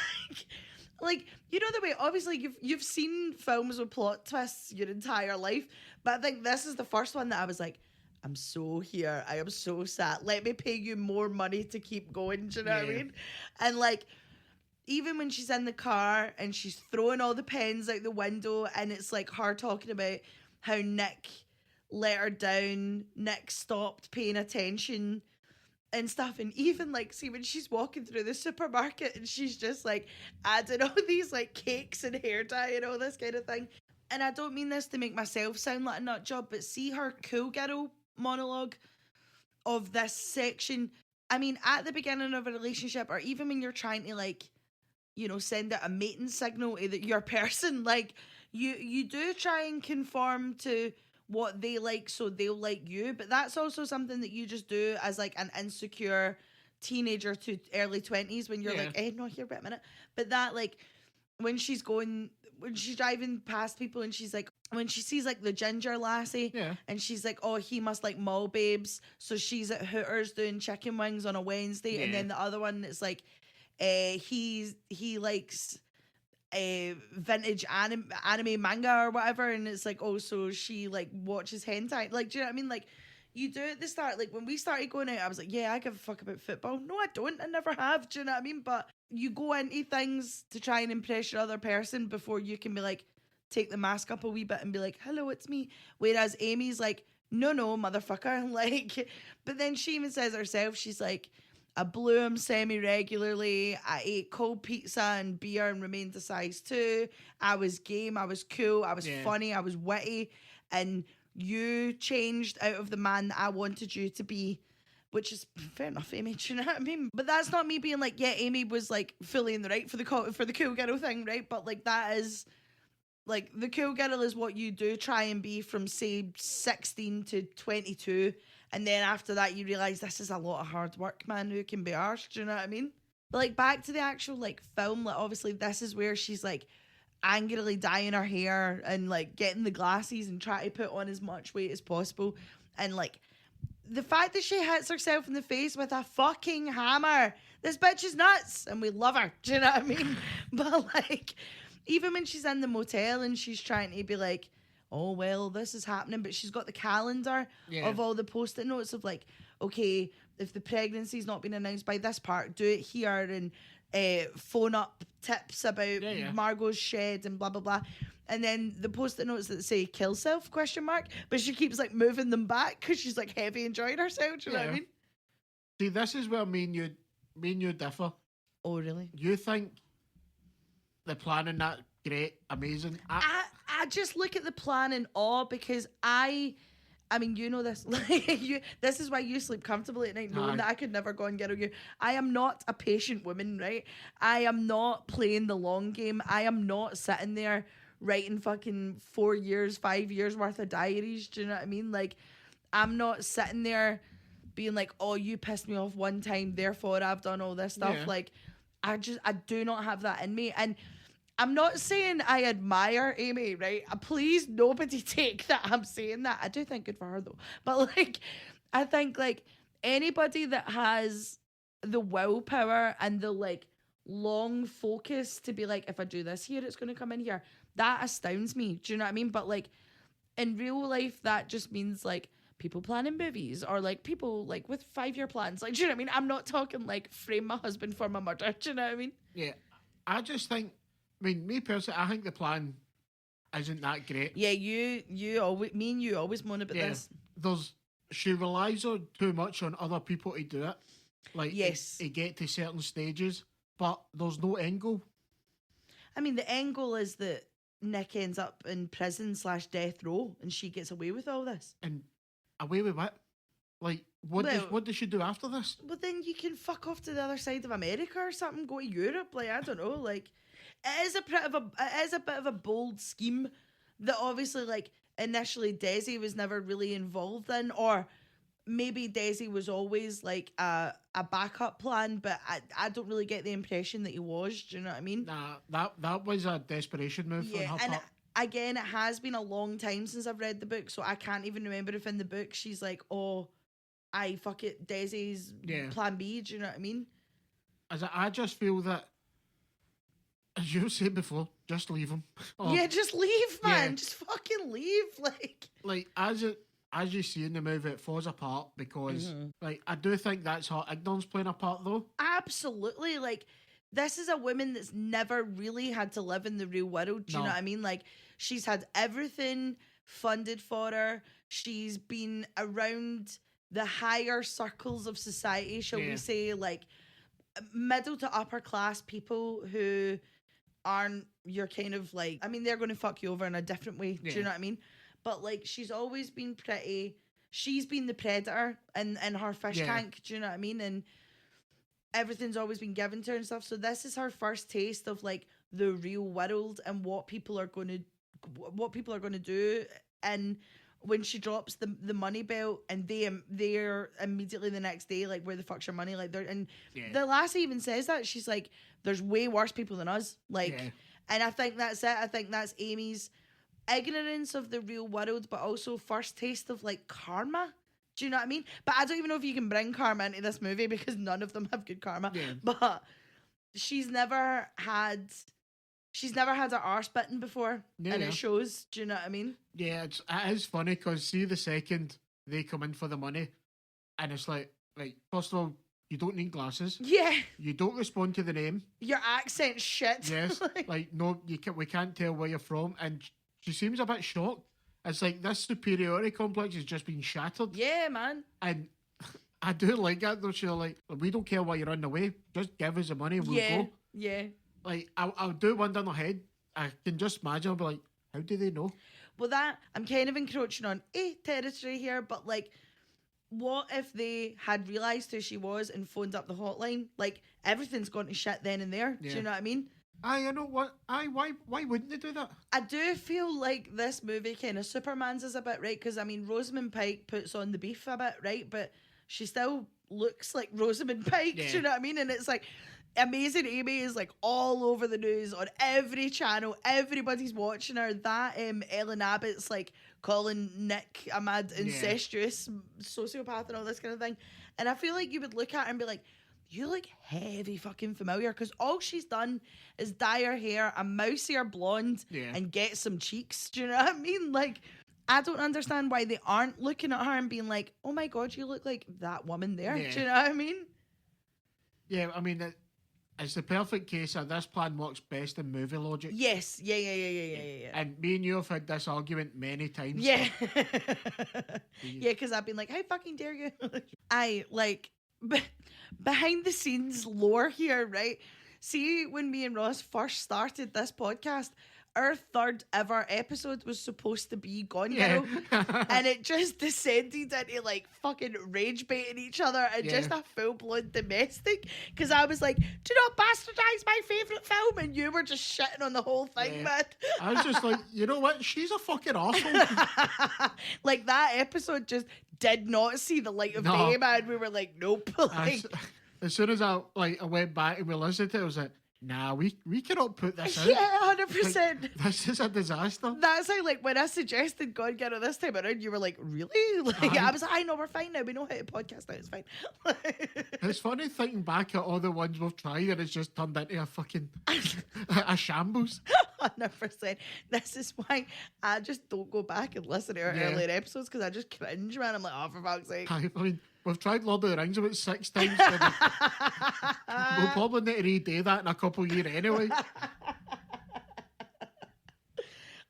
like, you know the way, obviously you've seen films with plot twists your entire life, but I think this is the first one that I was like, I'm so here. I am so sad. Let me pay you more money to keep going. Do you know what I mean? And like, even when she's in the car and she's throwing all the pens out the window and it's like her talking about how Nick let her down, Nick stopped paying attention and stuff. And even like, see when she's walking through the supermarket and she's just like adding all these like cakes and hair dye and all this kind of thing. And I don't mean this to make myself sound like a nut job, but see her cool girl monologue of this section. I mean, at the beginning of a relationship or even when you're trying to like, you know, send out a mating signal to your person, like you do try and conform to what they like so they'll like you, but that's also something that you just do as like an insecure teenager to early 20s when you're like, hey, no, here, wait a minute. But that like when she's driving past people and she's like, when she sees like the ginger lassie and she's like, oh, he must like mall babes, so she's at Hooters doing chicken wings on a Wednesday, and then the other one it's like he likes vintage anime manga or whatever, and it's like, oh, so she like watches hentai. Like, do you know what I mean? Like, you do at the start, like when we started going out, I was like, yeah, I give a fuck about football. No, I don't. I never have. Do you know what I mean? But you go into things to try and impress your other person before you can be like, take the mask up a wee bit and be like, hello, it's me. Whereas Amy's like, no, motherfucker. Like, but then she even says herself, she's like, I blew him semi-regularly. I ate cold pizza and beer and remained a size 2. I was game. I was cool. I was funny. I was witty. And you changed out of the man that I wanted you to be, which is fair enough, Amy. Do you know what I mean? But that's not me being like, yeah, Amy was like fully in the right for the cool girl thing, right? But like that is like the cool girl is what you do try and be from say 16 to 22. And then after that, you realise this is a lot of hard work, man, who can be arsed, do you know what I mean? But, like, back to the actual, like, film, like, obviously this is where she's, like, angrily dyeing her hair and, like, getting the glasses and trying to put on as much weight as possible. And, like, the fact that she hits herself in the face with a fucking hammer, this bitch is nuts, and we love her, do you know what I mean? But, like, even when she's in the motel and she's trying to be, like, oh, well, this is happening, but she's got the calendar of all the post-it notes of like, okay, if the pregnancy's not been announced by this part, do it here, and phone up tips about Margot's shed and blah, blah, blah. And then the post-it notes that say kill self, ? But she keeps like moving them back because she's like heavy enjoying herself, do you know what I mean? See, this is where me and you differ. Oh, really? You think the planning that great, amazing. I just look at the plan in awe because I mean, you know this. This is why you sleep comfortably at night, knowing that I could never go and get on you. I am not a patient woman, right? I am not playing the long game. I am not sitting there writing fucking 4 years, 5 years worth of diaries. Do you know what I mean? Like, I'm not sitting there being like, oh, you pissed me off one time, therefore I've done all this stuff. Yeah. Like, I do not have that in me. And I'm not saying I admire Amy, right? Please, nobody take that I'm saying that. I do think good for her, though. But, like, I think, like, anybody that has the willpower and the, like, long focus to be like, if I do this here, it's going to come in here. That astounds me. Do you know what I mean? But, like, in real life, that just means, like, people planning movies or, like, people, like, with 5-year plans. Like, do you know what I mean? I'm not talking, like, frame my husband for my murder. Do you know what I mean? Yeah. I just think, I mean, me personally, I think the plan isn't that great. Yeah, you always, me and you always moan about this. She relies on too much on other people to do it. Like, yes, to get to certain stages, but there's no end goal. I mean, the end goal is that Nick ends up in prison / death row, and she gets away with all this. And away with what? Like, what does she do after this? Well, then you can fuck off to the other side of America or something, go to Europe. Like, I don't know, like. It is a bit of a bold scheme that obviously, like, initially Desi was never really involved in, or maybe Desi was always like a backup plan, but I don't really get the impression that he was. Do you know what I mean? Nah, that was a desperation move on her part. Again, it has been a long time since I've read the book, so I can't even remember if in the book she's like, oh, fuck it, Desi's plan B. Do you know what I mean? I just feel that, as you said before, just leave him. Yeah, just leave, man. Yeah. Just fucking leave. Like as you see in the movie, it falls apart because, like, I do think that's her ignorance playing a part, though. Absolutely. Like, this is a woman that's never really had to live in the real world. Do you know what I mean? Like, she's had everything funded for her. She's been around the higher circles of society, shall we say, like middle to upper class people who aren't your kind of like, I mean, they're going to fuck you over in a different way. Do you know what I mean? But, like, she's always been she's been the predator in her fish tank. Do you know what I mean? And everything's always been given to her and stuff. So this is her first taste of, like, the real world and what people are going to do. And when she drops the money belt and they're immediately the next day like, where the fuck's your money? Like, the lassie even says that. She's like, there's way worse people than us. Like, and I think that's it. I think that's Amy's ignorance of the real world, but also first taste of, like, karma. Do you know what I mean? But I don't even know if you can bring karma into this movie because none of them have good karma. Yeah. But she's never had her arse bitten before, and it shows. Do you know what I mean? Yeah, it is funny because see the second they come in for the money, and it's like, first of all, you don't need glasses. Yeah. You don't respond to the name. Your accent's shit. Yes. Like, no, we can't tell where you're from, and she seems a bit shocked. It's like this superiority complex has just been shattered. Yeah, man. And I do like that though. She's like, we don't care why you're on the way. Just give us the money and we'll go. Yeah. Like, I'll do one down the head. I can just imagine. I'll be like, how do they know? Well, I'm kind of encroaching on territory here, but, like, what if they had realised who she was and phoned up the hotline? Like, everything's gone to shit then and there. Yeah. Do you know what I mean? You know what? Why wouldn't they do that? I do feel like this movie kind of Superman's is a bit, right? Because, I mean, Rosamund Pike puts on the beef a bit, right? But she still looks like Rosamund Pike. Yeah. Do you know what I mean? And it's like, Amazing Amy is, like, all over the news on every channel. Everybody's watching her. That Ellen Abbott's, like, calling Nick a mad incestuous sociopath and all this kind of thing. And I feel like you would look at her and be like, you look heavy fucking familiar, because all she's done is dye her hair a mousy blonde and get some cheeks. Do you know what I mean? Like, I don't understand why they aren't looking at her and being like, oh my God, you look like that woman there. Yeah. Do you know what I mean? Yeah, I mean, it's the perfect case of this plan works best in movie logic. Yes. Yeah. And me and you have had this argument many times. Yeah. Yeah, because I've been like, how fucking dare you? Behind the scenes lore here, right? see when me and Ross first started this podcast, our third ever episode was supposed to be Gone Girl, and it just descended into like fucking rage baiting each other and just a full-blown domestic, because I was like, do not bastardize my favourite film, and you were just shitting on the whole thing, man. I was just like, you know what, she's a fucking arsehole. Like, that episode just did not see the light of day, man. We were like, nope. Like, as soon as I went back and we listened to it, I was like, nah, we cannot put this out. Yeah, 100%. Like, this is a disaster. That's how, like, when I suggested Gone Girl this time around, you were like, really? Like, I was like, I know, we're fine now. We know how to podcast now. It's fine. It's funny thinking back at all the ones we've tried and it's just turned into a fucking a shambles. 100%. This is why I just don't go back and listen to our earlier episodes, because I just cringe, man. I'm like, oh, for fuck's sake. I mean, we've tried Lord of the Rings about 6 times. We'll probably need to redo that in a couple of years anyway.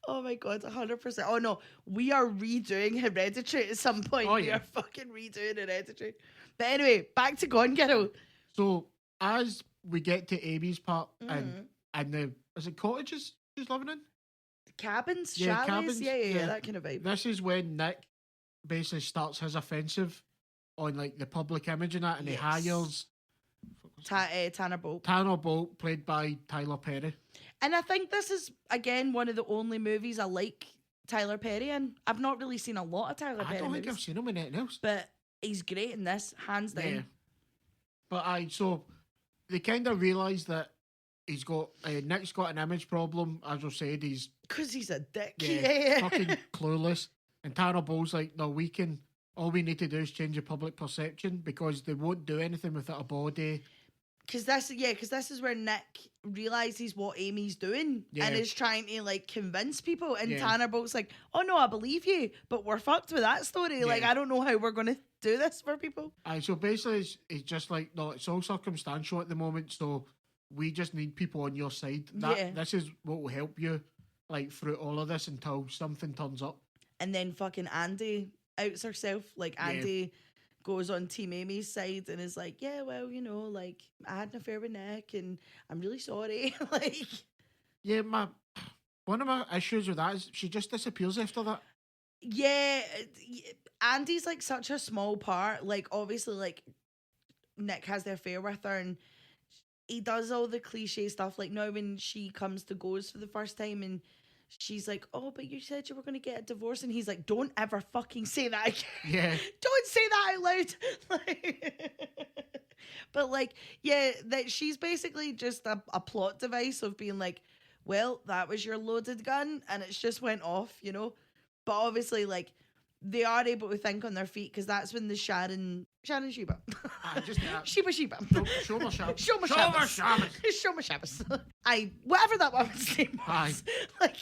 Oh my God, 100%. Oh no, we are redoing Hereditary at some point. We are fucking redoing Hereditary. But anyway, back to Gone Girl. So, as we get to Amy's part, and the, is it cottages she's living in? Cabins? Yeah, chalets? cabins. Yeah, that kind of vibe. This is when Nick basically starts his offensive on like the public image and that, and he hires Tanner Bolt. Tanner Bolt, played by Tyler Perry. And I think this is, again, one of the only movies I like Tyler Perry in. I've not really seen a lot of Tyler Perry I don't think movies, I've seen him in anything else. but he's great in this, hands down. Yeah. But so they kind of realise that he's got, Nick's got an image problem. As I said, he's... Because he's a dick. Fucking clueless. And Tanner Bolt's like, no, all we need to do is change the public perception, because they won't do anything without a body. Because this is where Nick realises what Amy's doing and is trying to like convince people. And Tanner Bolt's like, oh no, I believe you, but we're fucked with that story. Like, I don't know how we're going to do this for people. So basically, it's just like, no, it's all circumstantial at the moment, so we just need people on your side. This is what will help you, like, through all of this until something turns up. And then fucking Andy outs herself. Like, Andy goes on Team Amy's side and is like, yeah, well, you know, like, I had an affair with Nick and I'm really sorry. Like, yeah, one of my issues with that is she just disappears after that. Yeah, Andy's like such a small part. Like, obviously, like, Nick has the affair with her and he does all the cliche stuff. Like, now when she comes to Goes for the first time and she's like, oh, but you said you were going to get a divorce. And he's like, don't ever fucking say that again. Yeah. Don't say that out loud. But, like, yeah, that she's basically just a plot device of being like, well, that was your loaded gun and it's just went off, you know? But obviously, like, they are able to think on their feet, because that's when the Sharon Sheba. Sheba. Show Shabbos. Show Shabbos. Whatever that woman's name was. Like,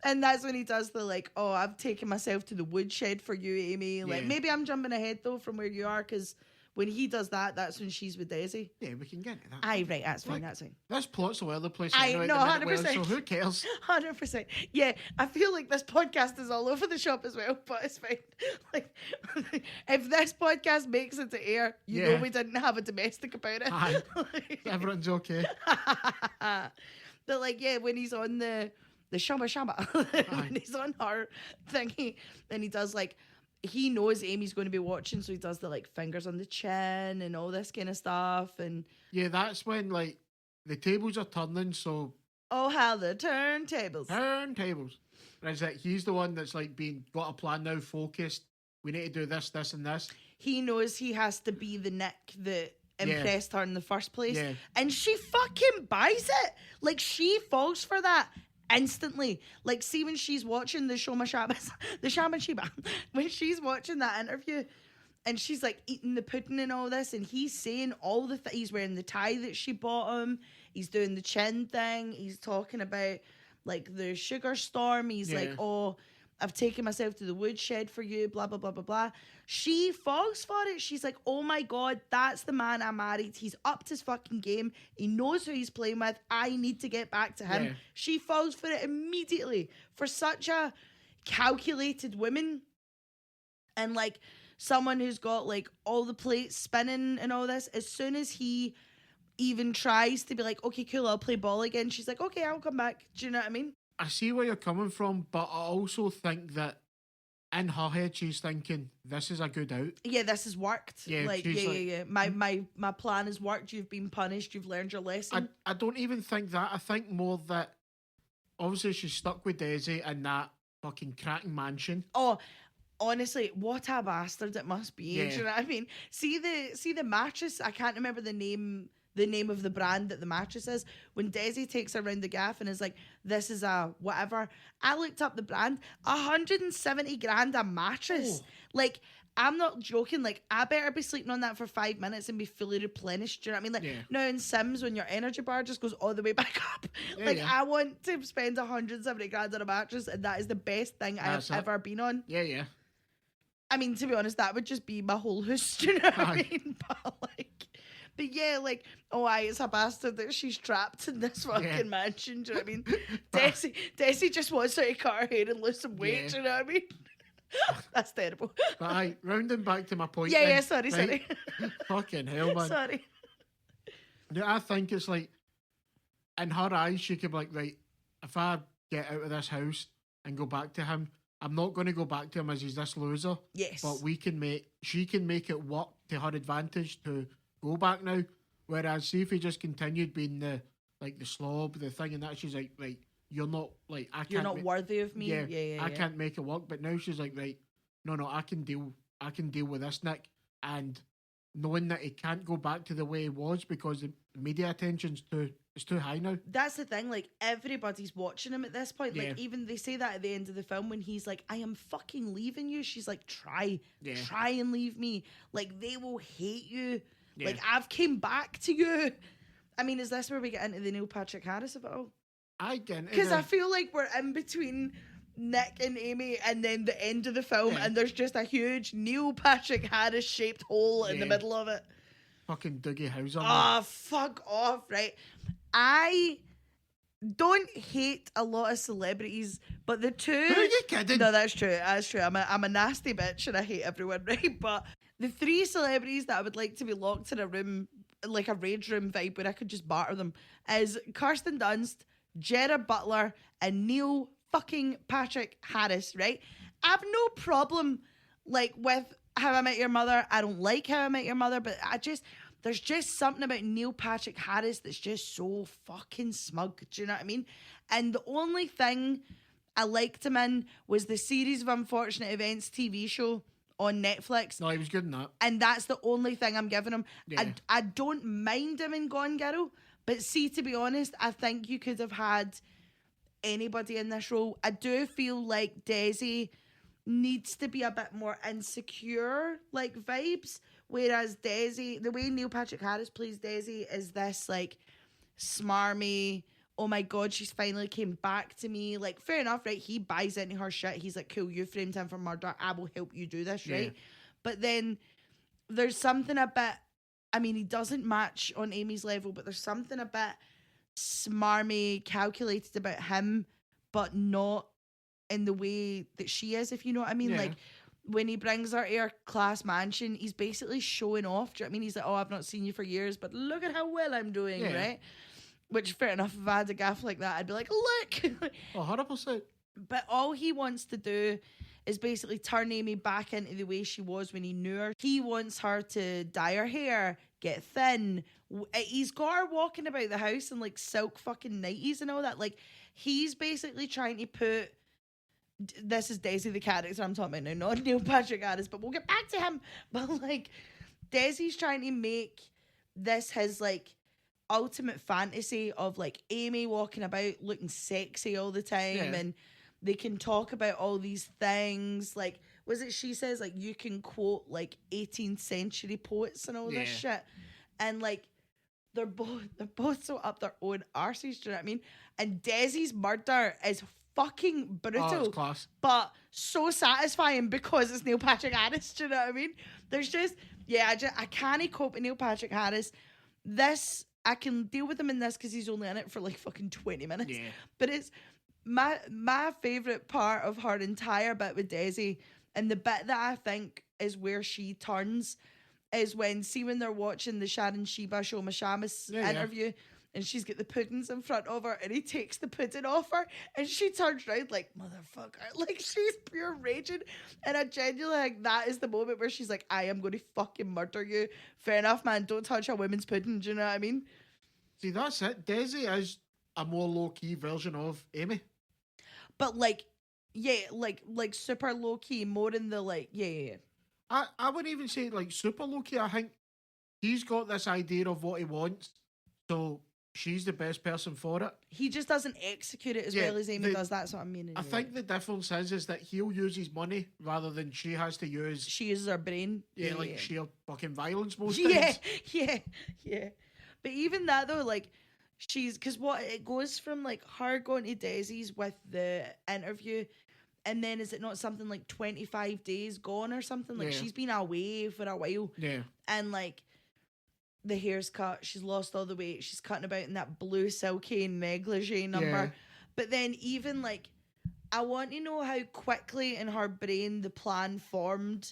and that's when he does the, like, oh, I've taken myself to the woodshed for you, Amy. Like, maybe I'm jumping ahead, though, from where you are, because when he does that, that's when she's with Daisy. Yeah, we can get to that. Aye, right, that's fine, that's fine. This plot's all over the place. I know, 100%. So who cares? 100%. Yeah, I feel like this podcast is all over the shop as well, but it's fine. Like, if this podcast makes it to air, you know we didn't have a domestic about it. Aye. Everyone's okay. But, like, yeah, when he's on the shamba, when he's on her thingy, then he does, like, he knows Amy's going to be watching, so he does the, like, fingers on the chin and all this kind of stuff. And yeah, that's when, like, the tables are turning, so... Oh, how the turntables. Turntables. And it's like, he's the one that's, like, got a plan now, focused. We need to do this, this, and this. He knows he has to be the Nick that impressed her in the first place. Yeah. And she fucking buys it. Like, she falls for that instantly. Like, see when she's watching the Shoma Shabbos, the Shaman Sheba, when she's watching that interview and she's like eating the pudding and all this, and he's saying all the he's wearing the tie that she bought him, he's doing the chin thing, he's talking about like the sugar storm, he's like, oh, I've taken myself to the woodshed for you, blah blah blah blah blah. She falls for it. She's like, oh my God, that's the man I married. He's upped his fucking game. He knows who he's playing with. I need to get back to him. Yeah. She falls for it immediately. For such a calculated woman and like someone who's got like all the plates spinning and all this, as soon as he even tries to be like, okay, cool, I'll play ball again. She's like, okay, I'll come back. Do you know what I mean? I see where you're coming from, but I also think that in her head she's thinking this is a good out. Yeah, this has worked. Yeah, Like, she's yeah. My plan has worked. You've been punished. You've learned your lesson. I don't even think that. I think more that obviously she's stuck with Daisy in that fucking cracking mansion. Oh, honestly, what a bastard it must be. Yeah. Do you know what I mean? See the mattress. I can't remember the name of the brand that the mattress is. When Desi takes her around the gaff and is like, "This is a whatever." I looked up the brand. 170 grand a mattress. Oh. Like, I'm not joking. Like, I better be sleeping on that for 5 minutes and be fully replenished. Do you know what I mean? Like, now in Sims, when your energy bar just goes all the way back up, I want to spend 170 grand on a mattress, and that is the best thing I've ever been on. Yeah. I mean, to be honest, that would just be my whole house. Do you know what I mean? But yeah, like, oh, it's a bastard that she's trapped in this fucking mansion. Do you know what I mean? Desi just wants her to cut her hair and lose some weight. Do you know what I mean? That's terrible. But rounding back to my point. Yeah, sorry. Fucking hell, man. Sorry. I think it's like, in her eyes, she could be like, right, if I get out of this house and go back to him, I'm not going to go back to him as he's this loser. Yes. But she can make it work to her advantage to go back now. Whereas, see if he just continued being the slob, the thing and that, she's like, right, you're not, like, you're not worthy of me. Yeah, I can't make it work. But now she's like, right, no, I can deal with this, Nick. And knowing that he can't go back to the way he was because the media attention's too high now. That's the thing, like, everybody's watching him at this point. Like, even they say that at the end of the film when he's like, I am fucking leaving you. She's like, try and leave me. Like, they will hate you. Yeah. Like, I've came back to you. I mean, is this where we get into the Neil Patrick Harris of it all? I get it. Because I feel like we're in between Nick and Amy and then the end of the film, and there's just a huge Neil Patrick Harris shaped hole in the middle of it. Fucking Dougie Hauser. Oh, fuck off, right? I don't hate a lot of celebrities, but the two... Who are you kidding? No, that's true. I'm a nasty bitch and I hate everyone, right? But the three celebrities that I would like to be locked in a room, like a rage room vibe where I could just barter them, is Kirsten Dunst, Gerard Butler, and Neil fucking Patrick Harris, right? I have no problem, like, with How I Met Your Mother. I don't like How I Met Your Mother, but there's just something about Neil Patrick Harris that's just so fucking smug. Do you know what I mean? And the only thing I liked him in was the Series of Unfortunate Events TV show on Netflix. No, he was good in that. And that's the only thing I'm giving him. Yeah. I don't mind him in Gone Girl, but see, to be honest, I think you could have had anybody in this role. I do feel like Desi needs to be a bit more insecure, like, vibes. Whereas Desi, the way Neil Patrick Harris plays Desi is this, like, smarmy, oh my God, she's finally came back to me. Like, fair enough, right? He buys into her shit. He's like, cool, you framed him for murder. I will help you do this, right? But then there's something a bit, I mean, he doesn't match on Amy's level, but there's something a bit smarmy, calculated about him, but not in the way that she is, if you know what I mean. Like, when he brings her to her class mansion, he's basically showing off. Do you know what I mean? He's like, oh, I've not seen you for years, but look at how well I'm doing, right? Which, fair enough, if I had a gaff like that, I'd be like, look. 100%. But all he wants to do is basically turn Amy back into the way she was when he knew her. He wants her to dye her hair, get thin. He's got her walking about the house in, like, silk fucking 90s and all that. Like, he's basically trying to put... This is Desi, the character I'm talking about now, not Neil Patrick Harris, but we'll get back to him. But, like, Desi's trying to make this his, like, ultimate fantasy of, like, Amy walking about looking sexy all the time, and they can talk about all these things. Like, was it she says, like, you can quote, like, 18th century poets and all this shit, and, like, they're both so up their own arses. Do you know what I mean? And Desi's murder is fucking brutal, it's class, but so satisfying because it's Neil Patrick Harris. Do you know what I mean? There's just I can't cope with Neil Patrick Harris. This, I can deal with him in this because he's only in it for like fucking 20 minutes. Yeah. But it's my favourite part of her entire bit with Desi, and the bit that I think is where she turns, is when they're watching the Sharon Sheba Shoma Shamus interview. And she's got the puddings in front of her, and he takes the pudding off her, and she turns around like, motherfucker. Like, she's pure raging. And I genuinely think that is the moment where she's like, I am going to fucking murder you. Fair enough, man. Don't touch a woman's pudding. Do you know what I mean? See, that's it. Desi is a more low-key version of Amy. But, like, yeah, like super low-key, more in the, like, yeah. I wouldn't even say, like, super low-key. I think he's got this idea of what he wants, so she's the best person for it. He just doesn't execute it as well as Amy does. That's what I mean. I think the difference is that he'll use his money rather than she has to use... She uses her brain. Yeah, like sheer fucking violence most times. Yeah. But even that, though, like, she's... Because it goes from, like, her going to Desi's with the interview, and then is it not something like 25 days gone or something? Like, she's been away for a while. Yeah. And, like... The hair's cut, she's lost all the weight, she's cutting about in that blue silky negligee number. Yeah. But then even, like, I want to know how quickly in her brain the plan formed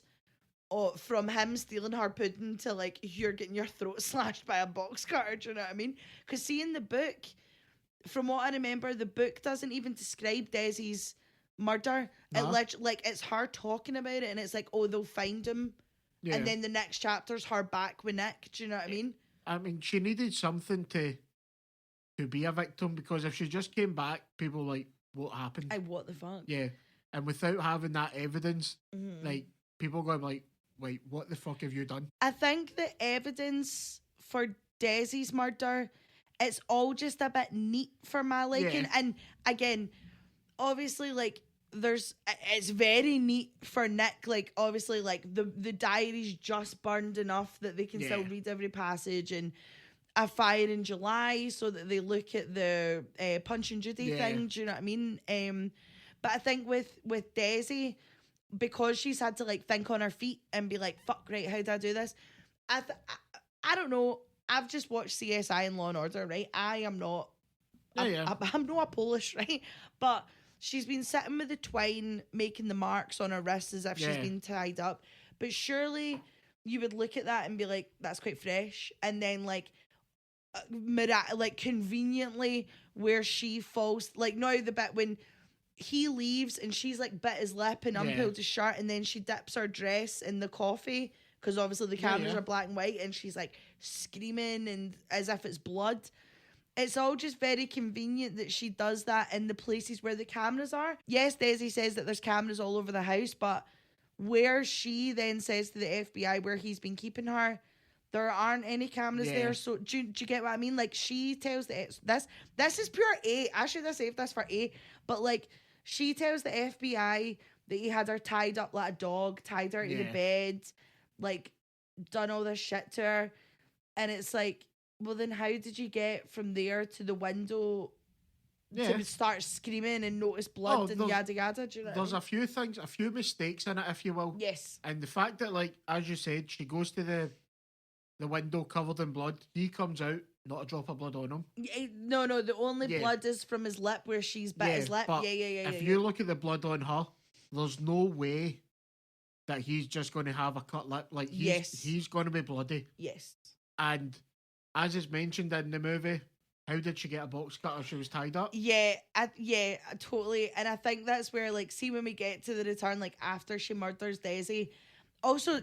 from him stealing her pudding to, like, you're getting your throat slashed by a box cutter, do you know what I mean? Because see, in the book, from what I remember, the book doesn't even describe Desi's murder. No. It's her talking about it, and it's like, oh, they'll find him. Yeah. And then the next chapter's her back with Nick. Do you know what I mean? I mean, she needed something to be a victim, because if she just came back, people were like, what happened? What the fuck? Yeah. And without having that evidence, like, people going like, wait, what the fuck have you done? I think the evidence for Desi's murder, it's all just a bit neat for my liking. Yeah. And again, obviously, like, it's very neat for Nick, like, obviously, like, the diaries just burned enough that they can still read every passage, and a fire in July so that they look at the Punch and Judy thing, do you know what I mean? But I think with Desi, because she's had to, like, think on her feet and be like, fuck, right, how do I do this? I don't know, I've just watched CSI and Law and Order, right? I am not I'm not a Polish, right? But she's been sitting with the twine, making the marks on her wrists as if she's been tied up. But surely you would look at that and be like, that's quite fresh. And then, like, conveniently where she falls, like, now the bit when he leaves and she's, like, bit his lip and unpulled his shirt, and then she dips her dress in the coffee, because obviously the cameras are black and white, and she's, like, screaming and as if it's blood. It's all just very convenient that she does that in the places where the cameras are. Yes, Desi says that there's cameras all over the house, but where she then says to the FBI where he's been keeping her, there aren't any cameras there. So do you get what I mean? Like, she tells this is pure A. I should have saved this for A. But, like, she tells the FBI that he had her tied up like a dog, tied her to the bed, like, done all this shit to her. And it's like, well, then how did you get from there to the window to start screaming and notice blood and yada yada? Do you know there's a few things, a few mistakes in it, if you will. Yes. And the fact that, like, as you said, she goes to the window covered in blood. He comes out, not a drop of blood on him. No, the only blood is from his lip where she's bit his lip. If you look at the blood on her, there's no way that he's just going to have a cut lip. Like, he's going to be bloody. Yes. And as is mentioned in the movie, how did she get a box cutter? She was tied up. Yeah, totally. And I think that's where, like, see, when we get to the return, like, after she murders Desi. Also,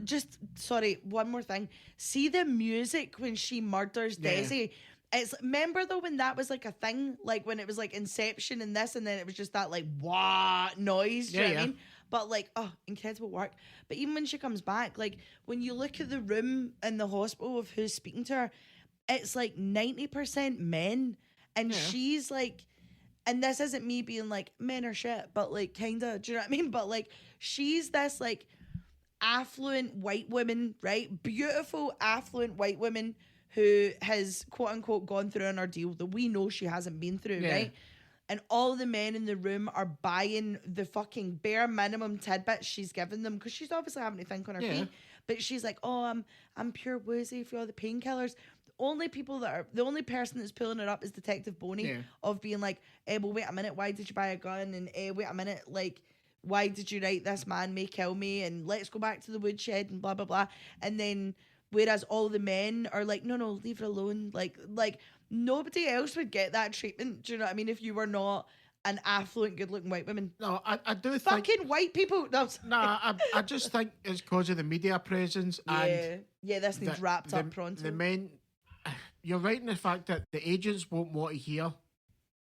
one more thing. See the music when she murders Desi. It's, remember though when that was like a thing, like when it was like Inception and this, and then it was just that like wah noise. Do you know what I mean? But like, incredible work. But even when she comes back, like when you look at the room in the hospital of who's speaking to her, it's like 90% men, and she's like, and this isn't me being like men are shit, but like kinda, do you know what I mean? But like she's this like affluent white woman, right? Beautiful affluent white woman who has quote unquote gone through an ordeal that we know she hasn't been through, right? And all the men in the room are buying the fucking bare minimum tidbits she's given them, because she's obviously having to think on her feet. But she's like, oh, I'm pure woozy for all the painkillers. The only person that's pulling it up is Detective Boney, of being like, well, wait a minute, why did you buy a gun? And wait a minute, like, why did you write this man may kill me? And let's go back to the woodshed and blah, blah, blah. And then whereas all the men are like, no, leave her alone. Like nobody else would get that treatment. Do you know what I mean? If you were not an affluent, good-looking white woman. No, I do think... Fucking white people. No, I just think it's because of the media presence and... Yeah, this needs wrapped up pronto. The men... You're right in the fact that the agents won't want to hear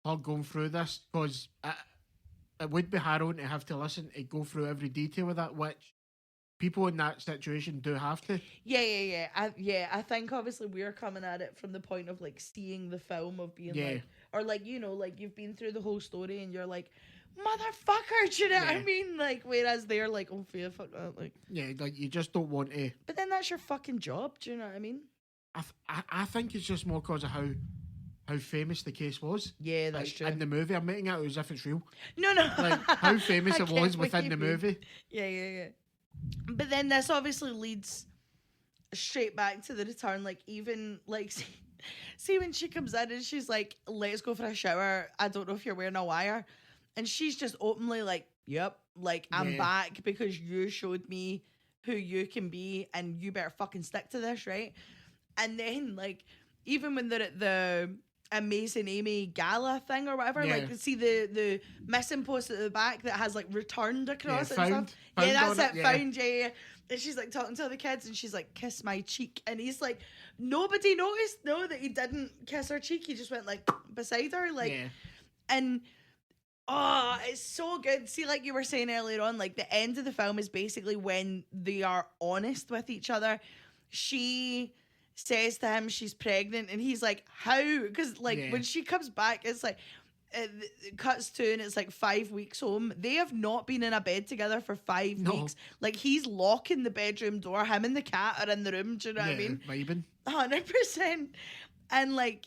her going through this, because it would be harrowing to have to listen to go through every detail of that, which people in that situation do have to. Yeah. I think obviously we're coming at it from the point of like seeing the film of being like, or like, you know, like you've been through the whole story and you're like, motherfucker, do you know what I mean? Like, whereas they're like, oh, fear, fuck that. Like, yeah, like you just don't want to. But then that's your fucking job, do you know what I mean? I think it's just more because of how famous the case was. Yeah, that's true. In the movie, I'm making it as if it's real. No. Like how famous it was within the movie. Yeah. But then this obviously leads straight back to the return. Like, even, like, see when she comes in and she's like, let's go for a shower. I don't know if you're wearing a wire. And she's just openly like, yep, like, I'm back because you showed me who you can be and you better fucking stick to this, right? And then, like, even when they're at the Amazing Amy gala thing or whatever, like, see the missing post at the back that has like returned across it and stuff. That's it. Found. Yeah. And she's like talking to the kids and she's like, kiss my cheek. And he's like, nobody noticed, that he didn't kiss her cheek. He just went like beside her, like, and it's so good. See, like you were saying earlier on, like the end of the film is basically when they are honest with each other. She says to him she's pregnant and he's like, how? Because like when she comes back, it's like it cuts to and it's like 5 weeks home. They have not been in a bed together for 5 weeks. Like, he's locking the bedroom door, him and the cat are in the room, do you know what I mean? Vibing 100%. And like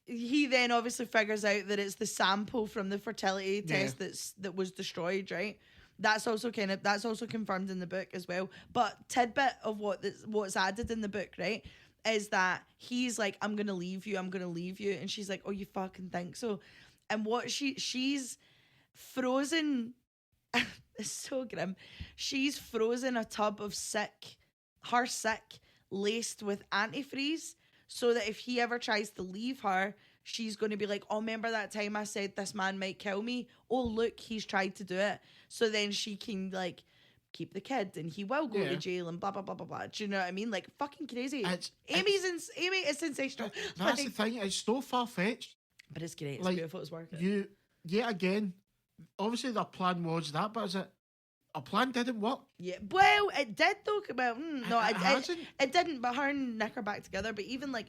he then obviously figures out that it's the sample from the fertility test that was destroyed, right? That's also confirmed in the book as well. But tidbit of what's added in the book, right, is that he's like, I'm gonna leave you, and she's like, oh, you fucking think so? And what she's frozen, it's so grim. She's frozen a tub of sick laced with antifreeze, so that if he ever tries to leave her, she's going to be like, oh, remember that time I said this man might kill me? Oh, look, he's tried to do it. So then she can, like, keep the kid and he will go to jail and blah, blah, blah, blah, blah. Do you know what I mean? Like, fucking crazy. Amy is sensational. That's the thing. It's so far-fetched. But it's great. It's like, beautiful. It's worth it. Yet again, obviously their plan was that, but is it? Our plan didn't work. Yeah, well, it did though. Well, it didn't. But her and Nick are back together. But even like,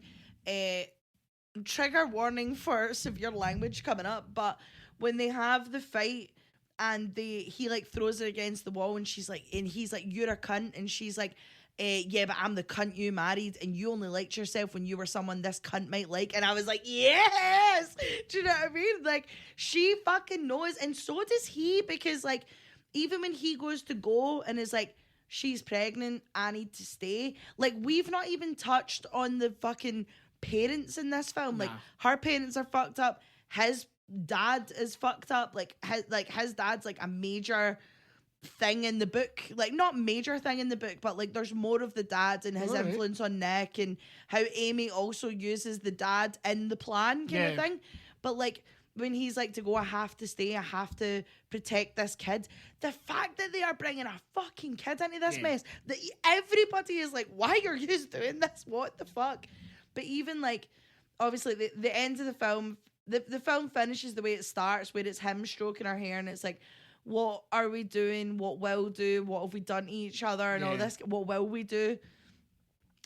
trigger warning for severe language coming up. But when they have the fight and he like throws her against the wall and he's like, you're a cunt, and she's like, yeah, but I'm the cunt you married, and you only liked yourself when you were someone this cunt might like. And I was like, yes. Do you know what I mean? Like, she fucking knows, and so does he, because like, even when he goes to go and is like, she's pregnant, I need to stay. Like, we've not even touched on the fucking parents in this film. Like, her parents are fucked up. His dad is fucked up. Like, his dad's like a major thing in the book. Like, not major thing in the book, but like there's more of the dad and his influence on Nick, and how Amy also uses the dad in the plan kind of thing. But like, when he's like, to go, I have to stay, I have to protect this kid. The fact that they are bringing a fucking kid into this mess, that everybody is like, why are you doing this? What the fuck? But even like, obviously the end of the film, the film finishes the way it starts, where it's him stroking her hair and it's like, what are we doing? What will do? What have we done to each other? And all this, what will we do?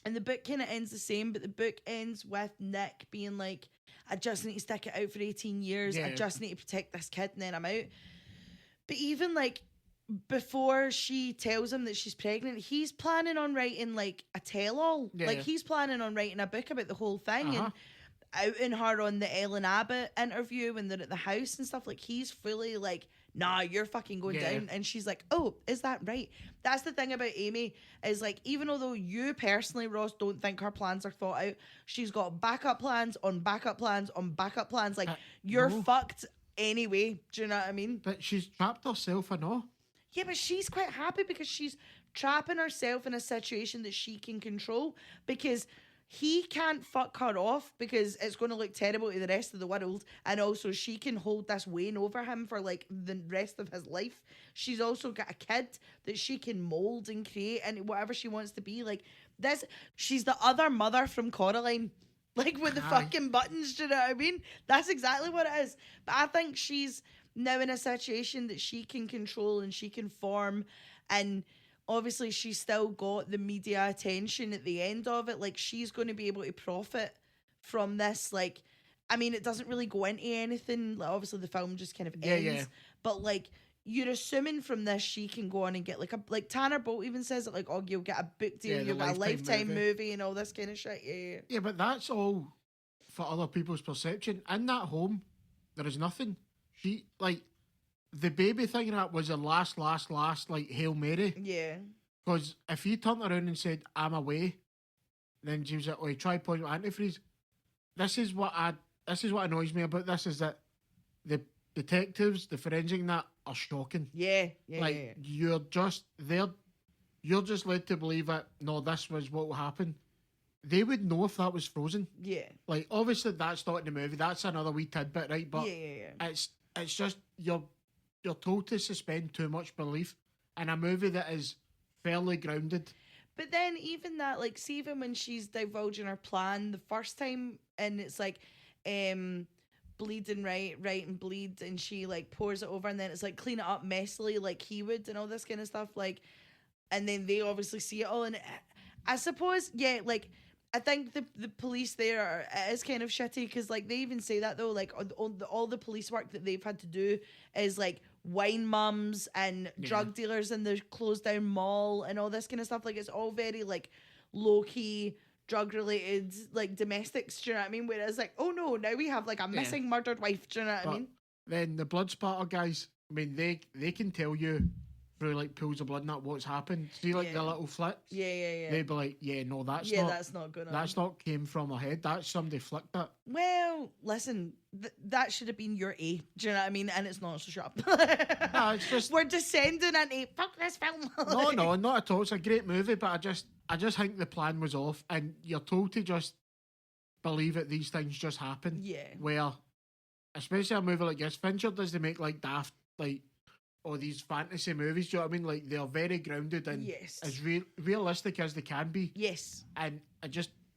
And the book kind of ends the same, but the book ends with Nick being like, I just need to stick it out for 18 years. I just need to protect this kid and then I'm out. But even like, before she tells him that she's pregnant, he's planning on writing like a tell-all. Like, he's planning on writing a book about the whole thing and outing her on the Ellen Abbott interview when they're at the house and stuff. Like, he's fully like, nah, you're fucking going down. And she's like, oh, is that right? That's the thing about Amy, is like, even although you personally, Ross, don't think her plans are thought out, she's got backup plans on backup plans on backup plans. Like, you're fucked anyway. Do you know what I mean? But she's trapped herself, I know. Yeah, but she's quite happy because she's trapping herself in a situation that she can control because he can't fuck her off because it's going to look terrible to the rest of the world. And also, she can hold this weight over him for like the rest of his life. She's also got a kid that she can mold and create into whatever she wants to be. Like, this, she's the other mother from Coraline. Like with the Aye. fucking buttons, do you know what I mean? That's exactly what it is. But I think she's now in a situation that she can control and she can form, and obviously she's still got the media attention at the end of it. Like, she's going to be able to profit from this. Like, I mean, it doesn't really go into anything. Like, obviously the film just kind of ends. Yeah. But like, you're assuming from this she can go on and get like Tanner Bolt even says it, like, oh, you'll get a book deal, Yeah, the you'll get a Lifetime Lifetime movie and all this kind of shit. Yeah. Yeah, but that's all for other people's perception. In that home, there is nothing. She, like, the baby thing that was a last, like, Hail Mary. Yeah. Because if he turned around and said, I'm away, then she was like, oh, he tried pointing with antifreeze. This is what annoys me about this, is that the detectives, the forensic and that, are shocking. Yeah. You're just led to believe that, no, this was what will happen. They would know if that was frozen. Yeah. Like, obviously that's not in the movie. That's another wee tidbit, right? But Yeah. it's just you're told to suspend too much belief in a movie that is fairly grounded. But then even that, like, see, even when she's divulging her plan the first time, and it's like, bleed and write and bleed, and she like pours it over, and then it's like clean it up messily like he would, and all this kind of stuff. Like, and then they obviously see it all, and I suppose, yeah, like, I think the police there it is kind of shitty because, like, they even say that though, like, all the police work that they've had to do is like wine mums and drug dealers in the closed down mall and all this kind of stuff. Like, it's all very like low key drug related, like domestics. Do you know what I mean? Whereas like, oh no, now we have like a missing murdered wife. Do you know what I mean? Then the blood spatter guys, I mean, they can tell you through like pools of blood and that what's happened. See, like the little flicks. Yeah. They'd be like, yeah, no, that's not gonna. That's not came from her head. That's somebody flicked it. Well, listen, that should have been your A. Do you know what I mean? And it's not, so shut up. No, it's just we're descending into fuck this film. No, not at all. It's a great movie, but I just think the plan was off, and you're told to just believe that these things just happen. Yeah. Where, especially a movie like this, Fincher does they make like daft like. Or these fantasy movies, do you know what I mean? Like, they're very grounded and as realistic as they can be. Yes. And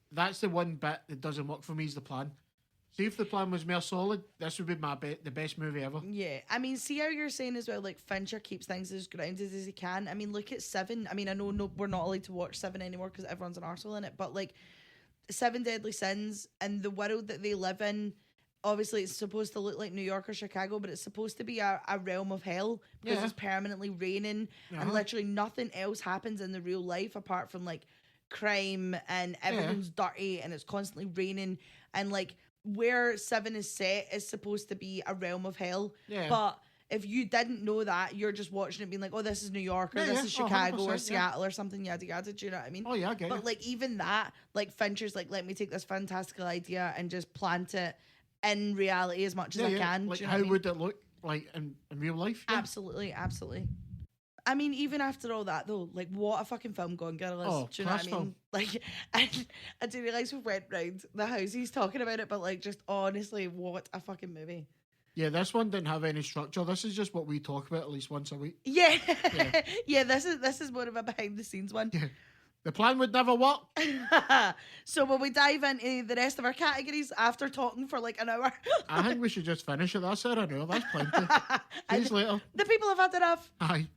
that's the one bit that doesn't work for me, is the plan. See, if the plan was more solid, this would be the best movie ever. Yeah. I mean, see how you're saying as well, like, Fincher keeps things as grounded as he can. I mean, look at Seven. I mean, I know we're not allowed to watch Seven anymore because everyone's an arsehole in it, but, like, Seven Deadly Sins and the world that they live in, obviously it's supposed to look like New York or Chicago, but it's supposed to be a realm of hell because it's permanently raining and literally nothing else happens in the real life apart from like crime, and everything's dirty and it's constantly raining, and like where Seven is set is supposed to be a realm of hell. But if you didn't know that, you're just watching it being like, oh, this is New York or this is Chicago or Seattle or something, yada yada. Do you know what I mean? Oh yeah, I get But you. like even that, like Fincher's like, let me take this fantastical idea and just plant it in reality as much as I can. Like, do you know how what I mean? would it look like in real life? Yeah. Absolutely. I mean, even after all that though, like, what a fucking film Gone Girl is. Oh, do you know what I mean? film. Like, I do realise we went round the house he's talking about it, but like, just honestly, what a fucking movie. Yeah, this one didn't have any structure. This is just what we talk about at least once a week. Yeah. Yeah, this is more of a behind the scenes one. Yeah. The plan would never work. So will we dive into the rest of our categories after talking for like an hour? I think we should just finish it. That's an hour. That's plenty. Days later. The people have had enough. Aye.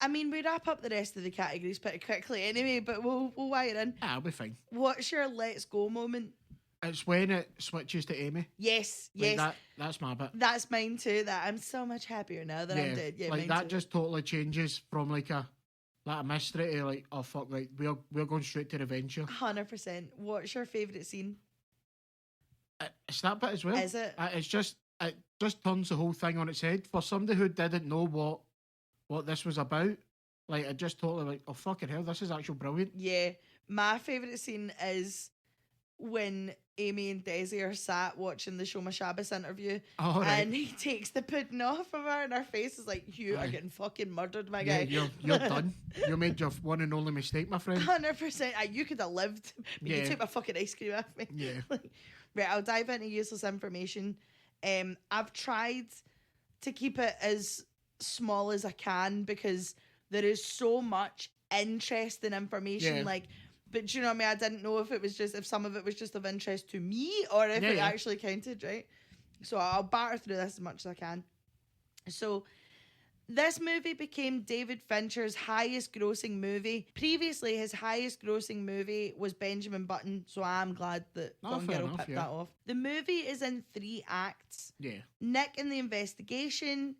I mean, we wrap up the rest of the categories pretty quickly anyway, but we'll wire in. I'll be fine. What's your let's go moment? It's when it switches to Amy. Yes. Like that's my bit. That's mine too. That I'm so much happier now that I'm dead. Yeah, like mine that too. just totally changes from like a mystery to like, oh fuck, like we're going straight to revenge here. 100%. What's your favourite scene? It's that bit as well. Is it? It just turns the whole thing on its head for somebody who didn't know what this was about. Like, it just totally like, oh fucking hell, this is actually brilliant. Yeah. My favourite scene is when Amy and Desi are sat watching the Shoma Shabbos interview, Oh, right. and he takes the pudding off of her, and her face is like, "You are getting fucking murdered, my Yeah, guy. you're done. You made your one and only mistake, my friend. 100%. You could have lived, but you took my fucking ice cream off me." Yeah. Right, I'll dive into useless information. I've tried to keep it as small as I can because there is so much interesting information. Yeah. Like, but you know what I mean? I didn't know if some of it was just of interest to me or if it actually counted, right? So I'll batter through this as much as I can. So this movie became David Fincher's highest grossing movie. Previously, his highest grossing movie was Benjamin Button, so I'm glad that Gone Girl picked that off. The movie is in 3 acts. Yeah. Nick and the investigation,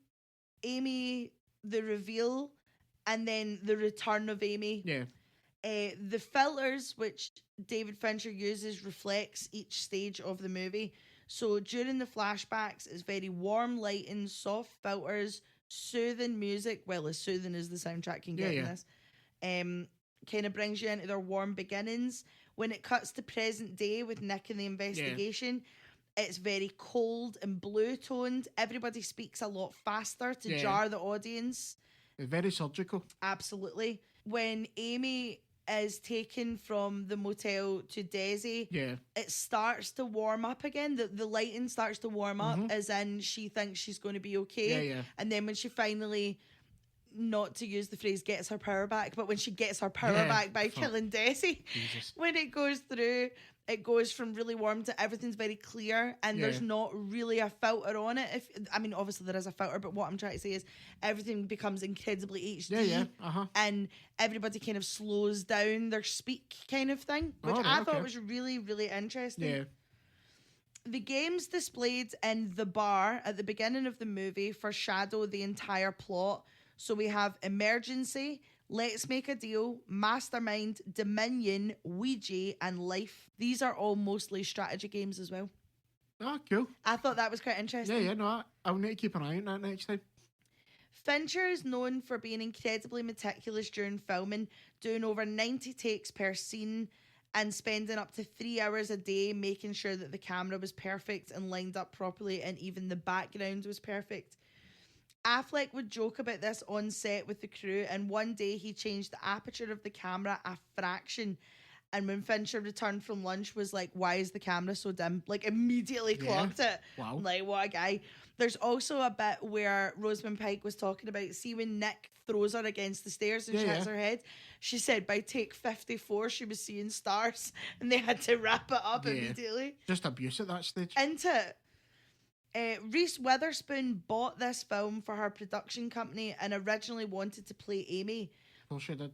Amy the reveal, and then the return of Amy. Yeah. The filters which David Fincher uses reflects each stage of the movie. So during the flashbacks, it's very warm lighting, soft filters, soothing music. Well, as soothing as the soundtrack can get in this. Kind of brings you into their warm beginnings. When it cuts to present day with Nick and the investigation, it's very cold and blue toned. Everybody speaks a lot faster to jar the audience. It's very surgical. Absolutely. When Amy is taken from the motel to Desi, it starts to warm up again. The lighting starts to warm up, as in she thinks she's going to be okay. And then when she finally, not to use the phrase gets her power back, but when she gets her power back by killing Desi, when it goes through, it goes from really warm to everything's very clear, and there's not really a filter on it. Obviously there is a filter, but what I'm trying to say is everything becomes incredibly HD, and everybody kind of slows down their speak kind of thing, which I thought was really, really interesting. The games displayed in the bar at the beginning of the movie foreshadow the entire plot. So we have Emergency, Let's Make a Deal, Mastermind, Dominion, Ouija, and Life. These are all mostly strategy games as well. Oh, cool. I thought that was quite interesting. I'll need to keep an eye on that next time. Fincher is known for being incredibly meticulous during filming, doing over 90 takes per scene and spending up to 3 hours a day making sure that the camera was perfect and lined up properly, and even the background was perfect. Affleck would joke about this on set with the crew, and one day he changed the aperture of the camera a fraction, and when Fincher returned from lunch was like, "Why is the camera so dim?" Like, immediately clocked it. Wow. Like, what a guy. There's also a bit where Rosamund Pike was talking about, see when Nick throws her against the stairs and she hits her head, she said by take 54 she was seeing stars, and they had to wrap it up immediately. Just abuse at that stage. Into it. Reese Witherspoon bought this film for her production company and originally wanted to play Amy. Well, she did.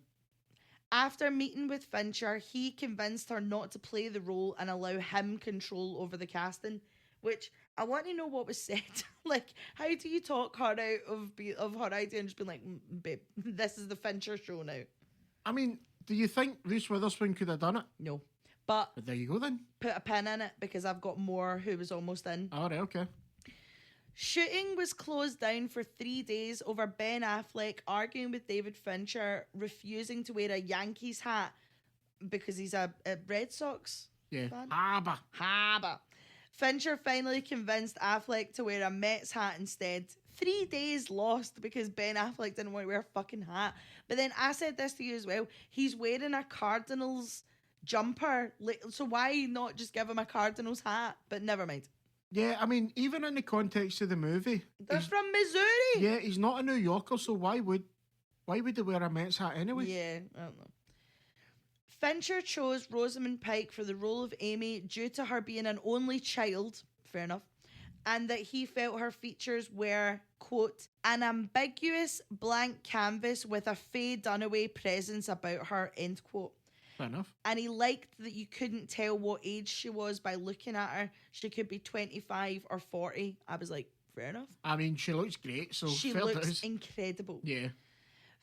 After meeting with Fincher, he convinced her not to play the role and allow him control over the casting, which I want to know what was said. Like, how do you talk her out of her idea and just be like, babe, this is the Fincher show now? I mean, do you think Reese Witherspoon could have done it? No. But there you go then. Put a pin in it because I've got more who was almost in. All right, okay. Shooting was closed down for 3 days over Ben Affleck arguing with David Fincher, refusing to wear a Yankees hat because he's a Red Sox fan. Haba. Fincher finally convinced Affleck to wear a Mets hat instead. 3 days lost because Ben Affleck didn't want to wear a fucking hat. But then I said this to you as well. He's wearing a Cardinals jumper. So why not just give him a Cardinals hat? But never mind. Yeah, I mean, even in the context of the movie, they're from Missouri. Yeah, he's not a New Yorker, so why would he wear a Mets hat anyway? Yeah, I don't know. Fincher chose Rosamund Pike for the role of Amy due to her being an only child, fair enough, and that he felt her features were, quote, an ambiguous blank canvas with a Faye Dunaway presence about her, end quote. Fair enough. And he liked that you couldn't tell what age she was by looking at her. She could be 25 or 40. I was like, fair enough. I mean, she looks great, so she fair looks dues. incredible. Yeah.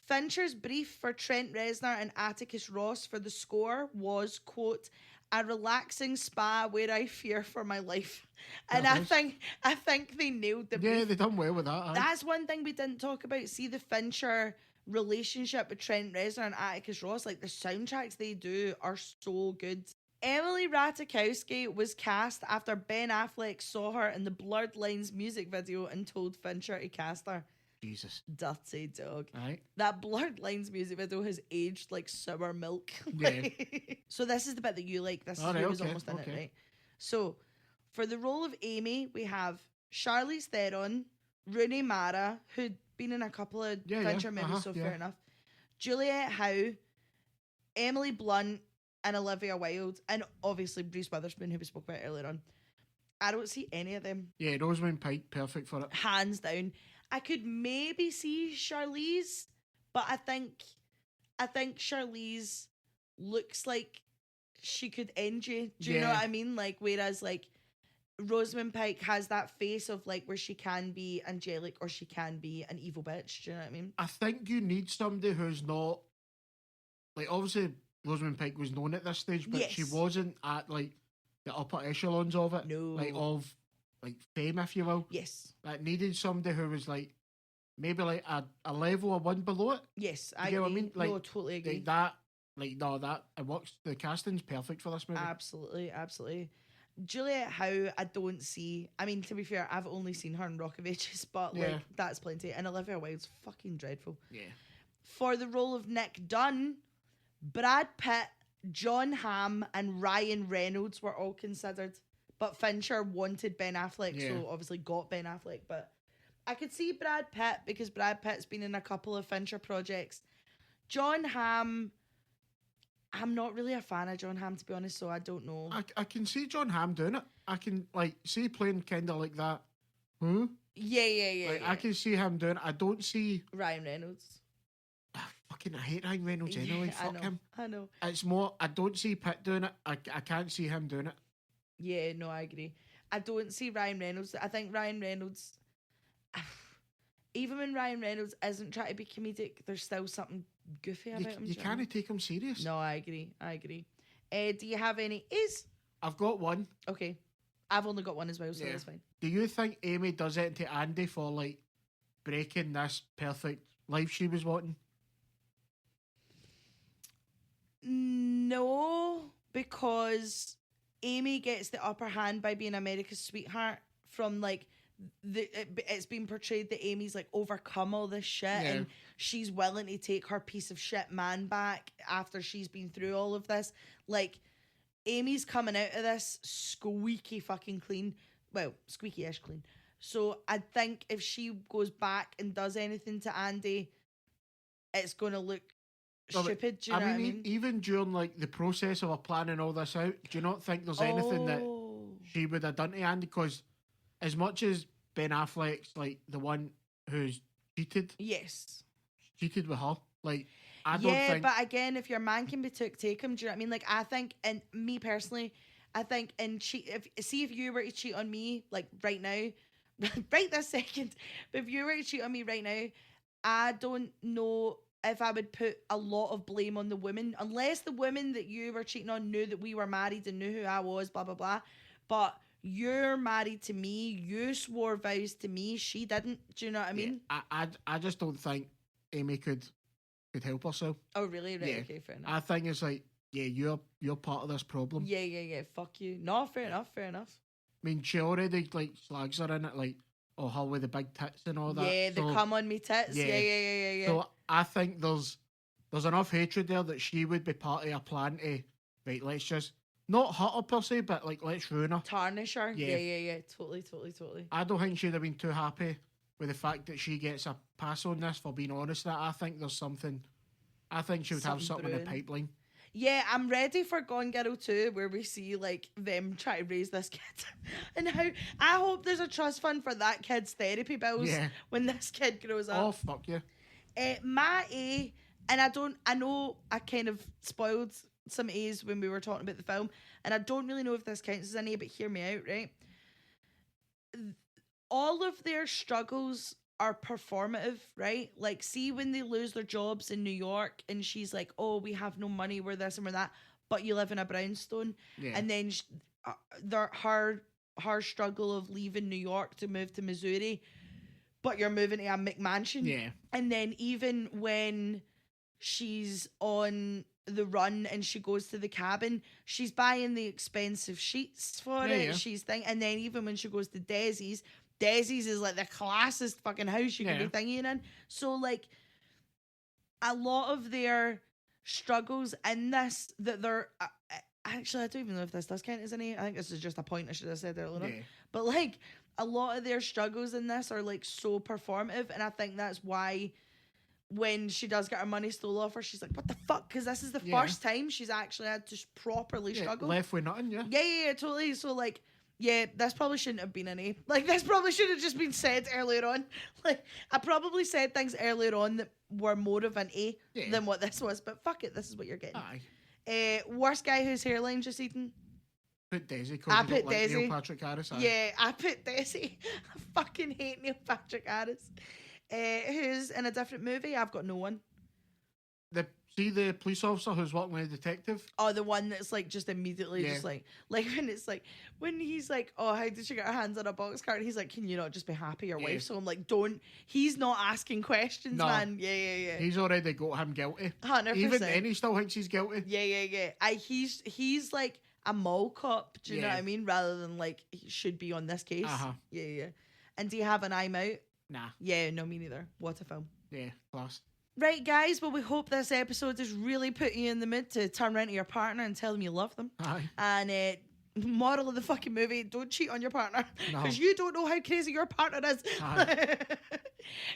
Fincher's brief for Trent Reznor and Atticus Ross for the score was, quote, a relaxing spa where I fear for my life. And I think they nailed the brief. Yeah, they done well with that. That's one thing we didn't talk about. See the Fincher relationship with Trent Reznor and Atticus Ross, like the soundtracks they do are so good. Emily Ratajkowski was cast after Ben Affleck saw her in the Blurred Lines music video and told Fincher to cast her. Jesus. Dirty dog. Right. That Blurred Lines music video has aged like sour milk. Yeah. So this is the bit that you like. This is All who right, was okay, almost in it, okay. right? So for the role of Amy, we have Charlize Theron, Rooney Mara, who'd been in a couple of Fincher movies, so fair enough. Juliette Howe, Emily Blunt, and Olivia Wilde, and obviously Reese Witherspoon, who we spoke about earlier on. I don't see any of them. Yeah, Rosamund Pike, perfect for it. Hands down. I could maybe see Charlize, but I think Charlize looks like she could end you. Do you know what I mean? Like, whereas like Rosamund Pike has that face of like where she can be angelic or she can be an evil bitch. Do you know what I mean? I think you need somebody who's not, like, obviously Rosamund Pike was known at this stage, but she wasn't at like the upper echelons of it. No. Like of like fame, if you will. Yes. That needed somebody who was like maybe like a level or one below it. Yes, I get what I mean? Like, no, totally agree. Like that, like no, that it works. The casting's perfect for this movie. Absolutely, absolutely. Juliette Howe, I don't see. I mean, to be fair, I've only seen her in Rock of Ages, but like that's plenty. And Olivia Wilde's fucking dreadful. Yeah. For the role of Nick Dunn, Brad Pitt, John Hamm, and Ryan Reynolds were all considered, but Fincher wanted Ben Affleck, so obviously got Ben Affleck. But I could see Brad Pitt because Brad Pitt's been in a couple of Fincher projects. John Hamm, I'm not really a fan of John Hamm, to be honest, so I don't know. I can see John Hamm doing it. I can like see playing kind of like that. Yeah. I can see him doing it. I don't see Ryan Reynolds. I hate Ryan Reynolds anyway. Fuck him. I know. It's more, I don't see Pitt doing it. I can't see him doing it. Yeah, no, I agree. I don't see Ryan Reynolds. I think Ryan Reynolds, even when Ryan Reynolds isn't trying to be comedic, there's still something goofy about him. You can't take him serious. No, I agree. Do you have any is? I've got one. Okay. I've only got one as well, so that's fine. Do you think Amy does it to Andy for like breaking this perfect life she was wanting? No, because Amy gets the upper hand by being America's sweetheart. From like it's been portrayed that Amy's like overcome all this shit and she's willing to take her piece of shit man back after she's been through all of this. Like, Amy's coming out of this squeaky fucking clean. Well, squeaky-ish clean. So I think if she goes back and does anything to Andy, it's going to look stupid. Do you know what I mean? Even during like the process of her planning all this out, do you not think there's anything that she would have done to Andy? Because as much as Ben Affleck's like the one who's cheated, cheated with her. Like, I don't think. Yeah, but again, if your man can be took, take him. Do you know what I mean? Like, I think, and me personally, I think, and if you were to cheat on me, like right now, right this second, but if you were to cheat on me right now, I don't know if I would put a lot of blame on the woman, unless the woman that you were cheating on knew that we were married and knew who I was, blah, blah, blah. But you're married to me, you swore vows to me, she didn't. Do you know what I mean? I just don't think Amy could help herself. Oh, really? Right, okay, fair enough. I think it's like, you're part of this problem. Yeah, fuck you. No, fair enough. I mean, she already like slags her in it, like, oh, her with the big tits and all that. Yeah, they come on me tits. Yeah. So I think there's enough hatred there that she would be part of a plan to, right, let's just not hurt her per se, but like let's ruin her. Tarnish her. Yeah. Totally. I don't think she'd have been too happy with the fact that she gets a pass on this for being honest. That I think there's something. I think she would have something in the pipeline. Yeah, I'm ready for Gone Girl 2, where we see like them try to raise this kid, and how I hope there's a trust fund for that kid's therapy bills when this kid grows up. Oh fuck yeah. My A, and I know I kind of spoiled some A's when we were talking about the film, and I don't really know if this counts as an A, but hear me out, right? All of their struggles are performative, right? Like, see when they lose their jobs in New York and she's like, oh, we have no money, we're this and we're that, but you live in a brownstone. And then her struggle of leaving New York to move to Missouri, but you're moving to a McMansion. And then even when she's on the run and she goes to the cabin, she's buying the expensive sheets for it. Yeah. She's and then even when she goes to Desi's is like the classest fucking house you can be thinking in. So like a lot of their struggles in this that they're actually, I don't even know if this does count as any. I think this is just a point I should have said earlier on. But like a lot of their struggles in this are like so performative, and I think that's why when she does get her money stole off her, she's like, what the fuck? Because this is the first time she's actually had to properly struggle. Left with nothing, Yeah, totally. So, like, yeah, this probably shouldn't have been an A. Like, this probably should have just been said earlier on. Like, I probably said things earlier on that were more of an A than what this was. But fuck it, this is what you're getting. Aye. Worst guy whose hairline just eaten? Put Desi. I put Desi. Neil Patrick Harris. Yeah, I put Desi. I fucking hate Neil Patrick Harris. Who's in a different movie? I've got no one. See the police officer who's working with the detective? Oh, the one that's like just immediately just like when it's like when he's like, oh, how did she get her hands on a box card? He's like, can you not just be happy your wife? So I'm like, don't. He's not asking questions, man. Yeah. He's already got him guilty. 100%. Even then, he still thinks he's guilty. Yeah. He's like a mall cop. Do you know what I mean? Rather than like he should be on this case. Yeah. And do you have an I'm out? Nah. Yeah, no, me neither. What a film. Yeah, class. Right, guys, well, we hope this episode has really put you in the mood to turn around to your partner and tell them you love them. Aye. And moral of the fucking movie, don't cheat on your partner. Because you don't know how crazy your partner is.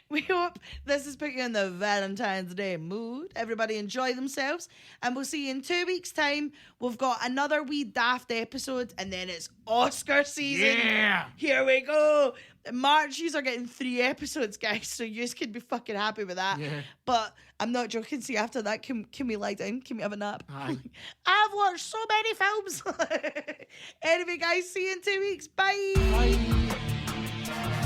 We hope this has put you in the Valentine's Day mood. Everybody enjoy themselves. And we'll see you in 2 weeks' time. We've got another wee daft episode. And then it's Oscar season. Yeah. Here we go. March, yous are getting 3 episodes, guys, so yous could be fucking happy with that. Yeah. But I'm not joking. See, after that, can we lie down? Can we have a nap? Aye. I've watched so many films. Anyway, guys, see you in 2 weeks. Bye. Bye.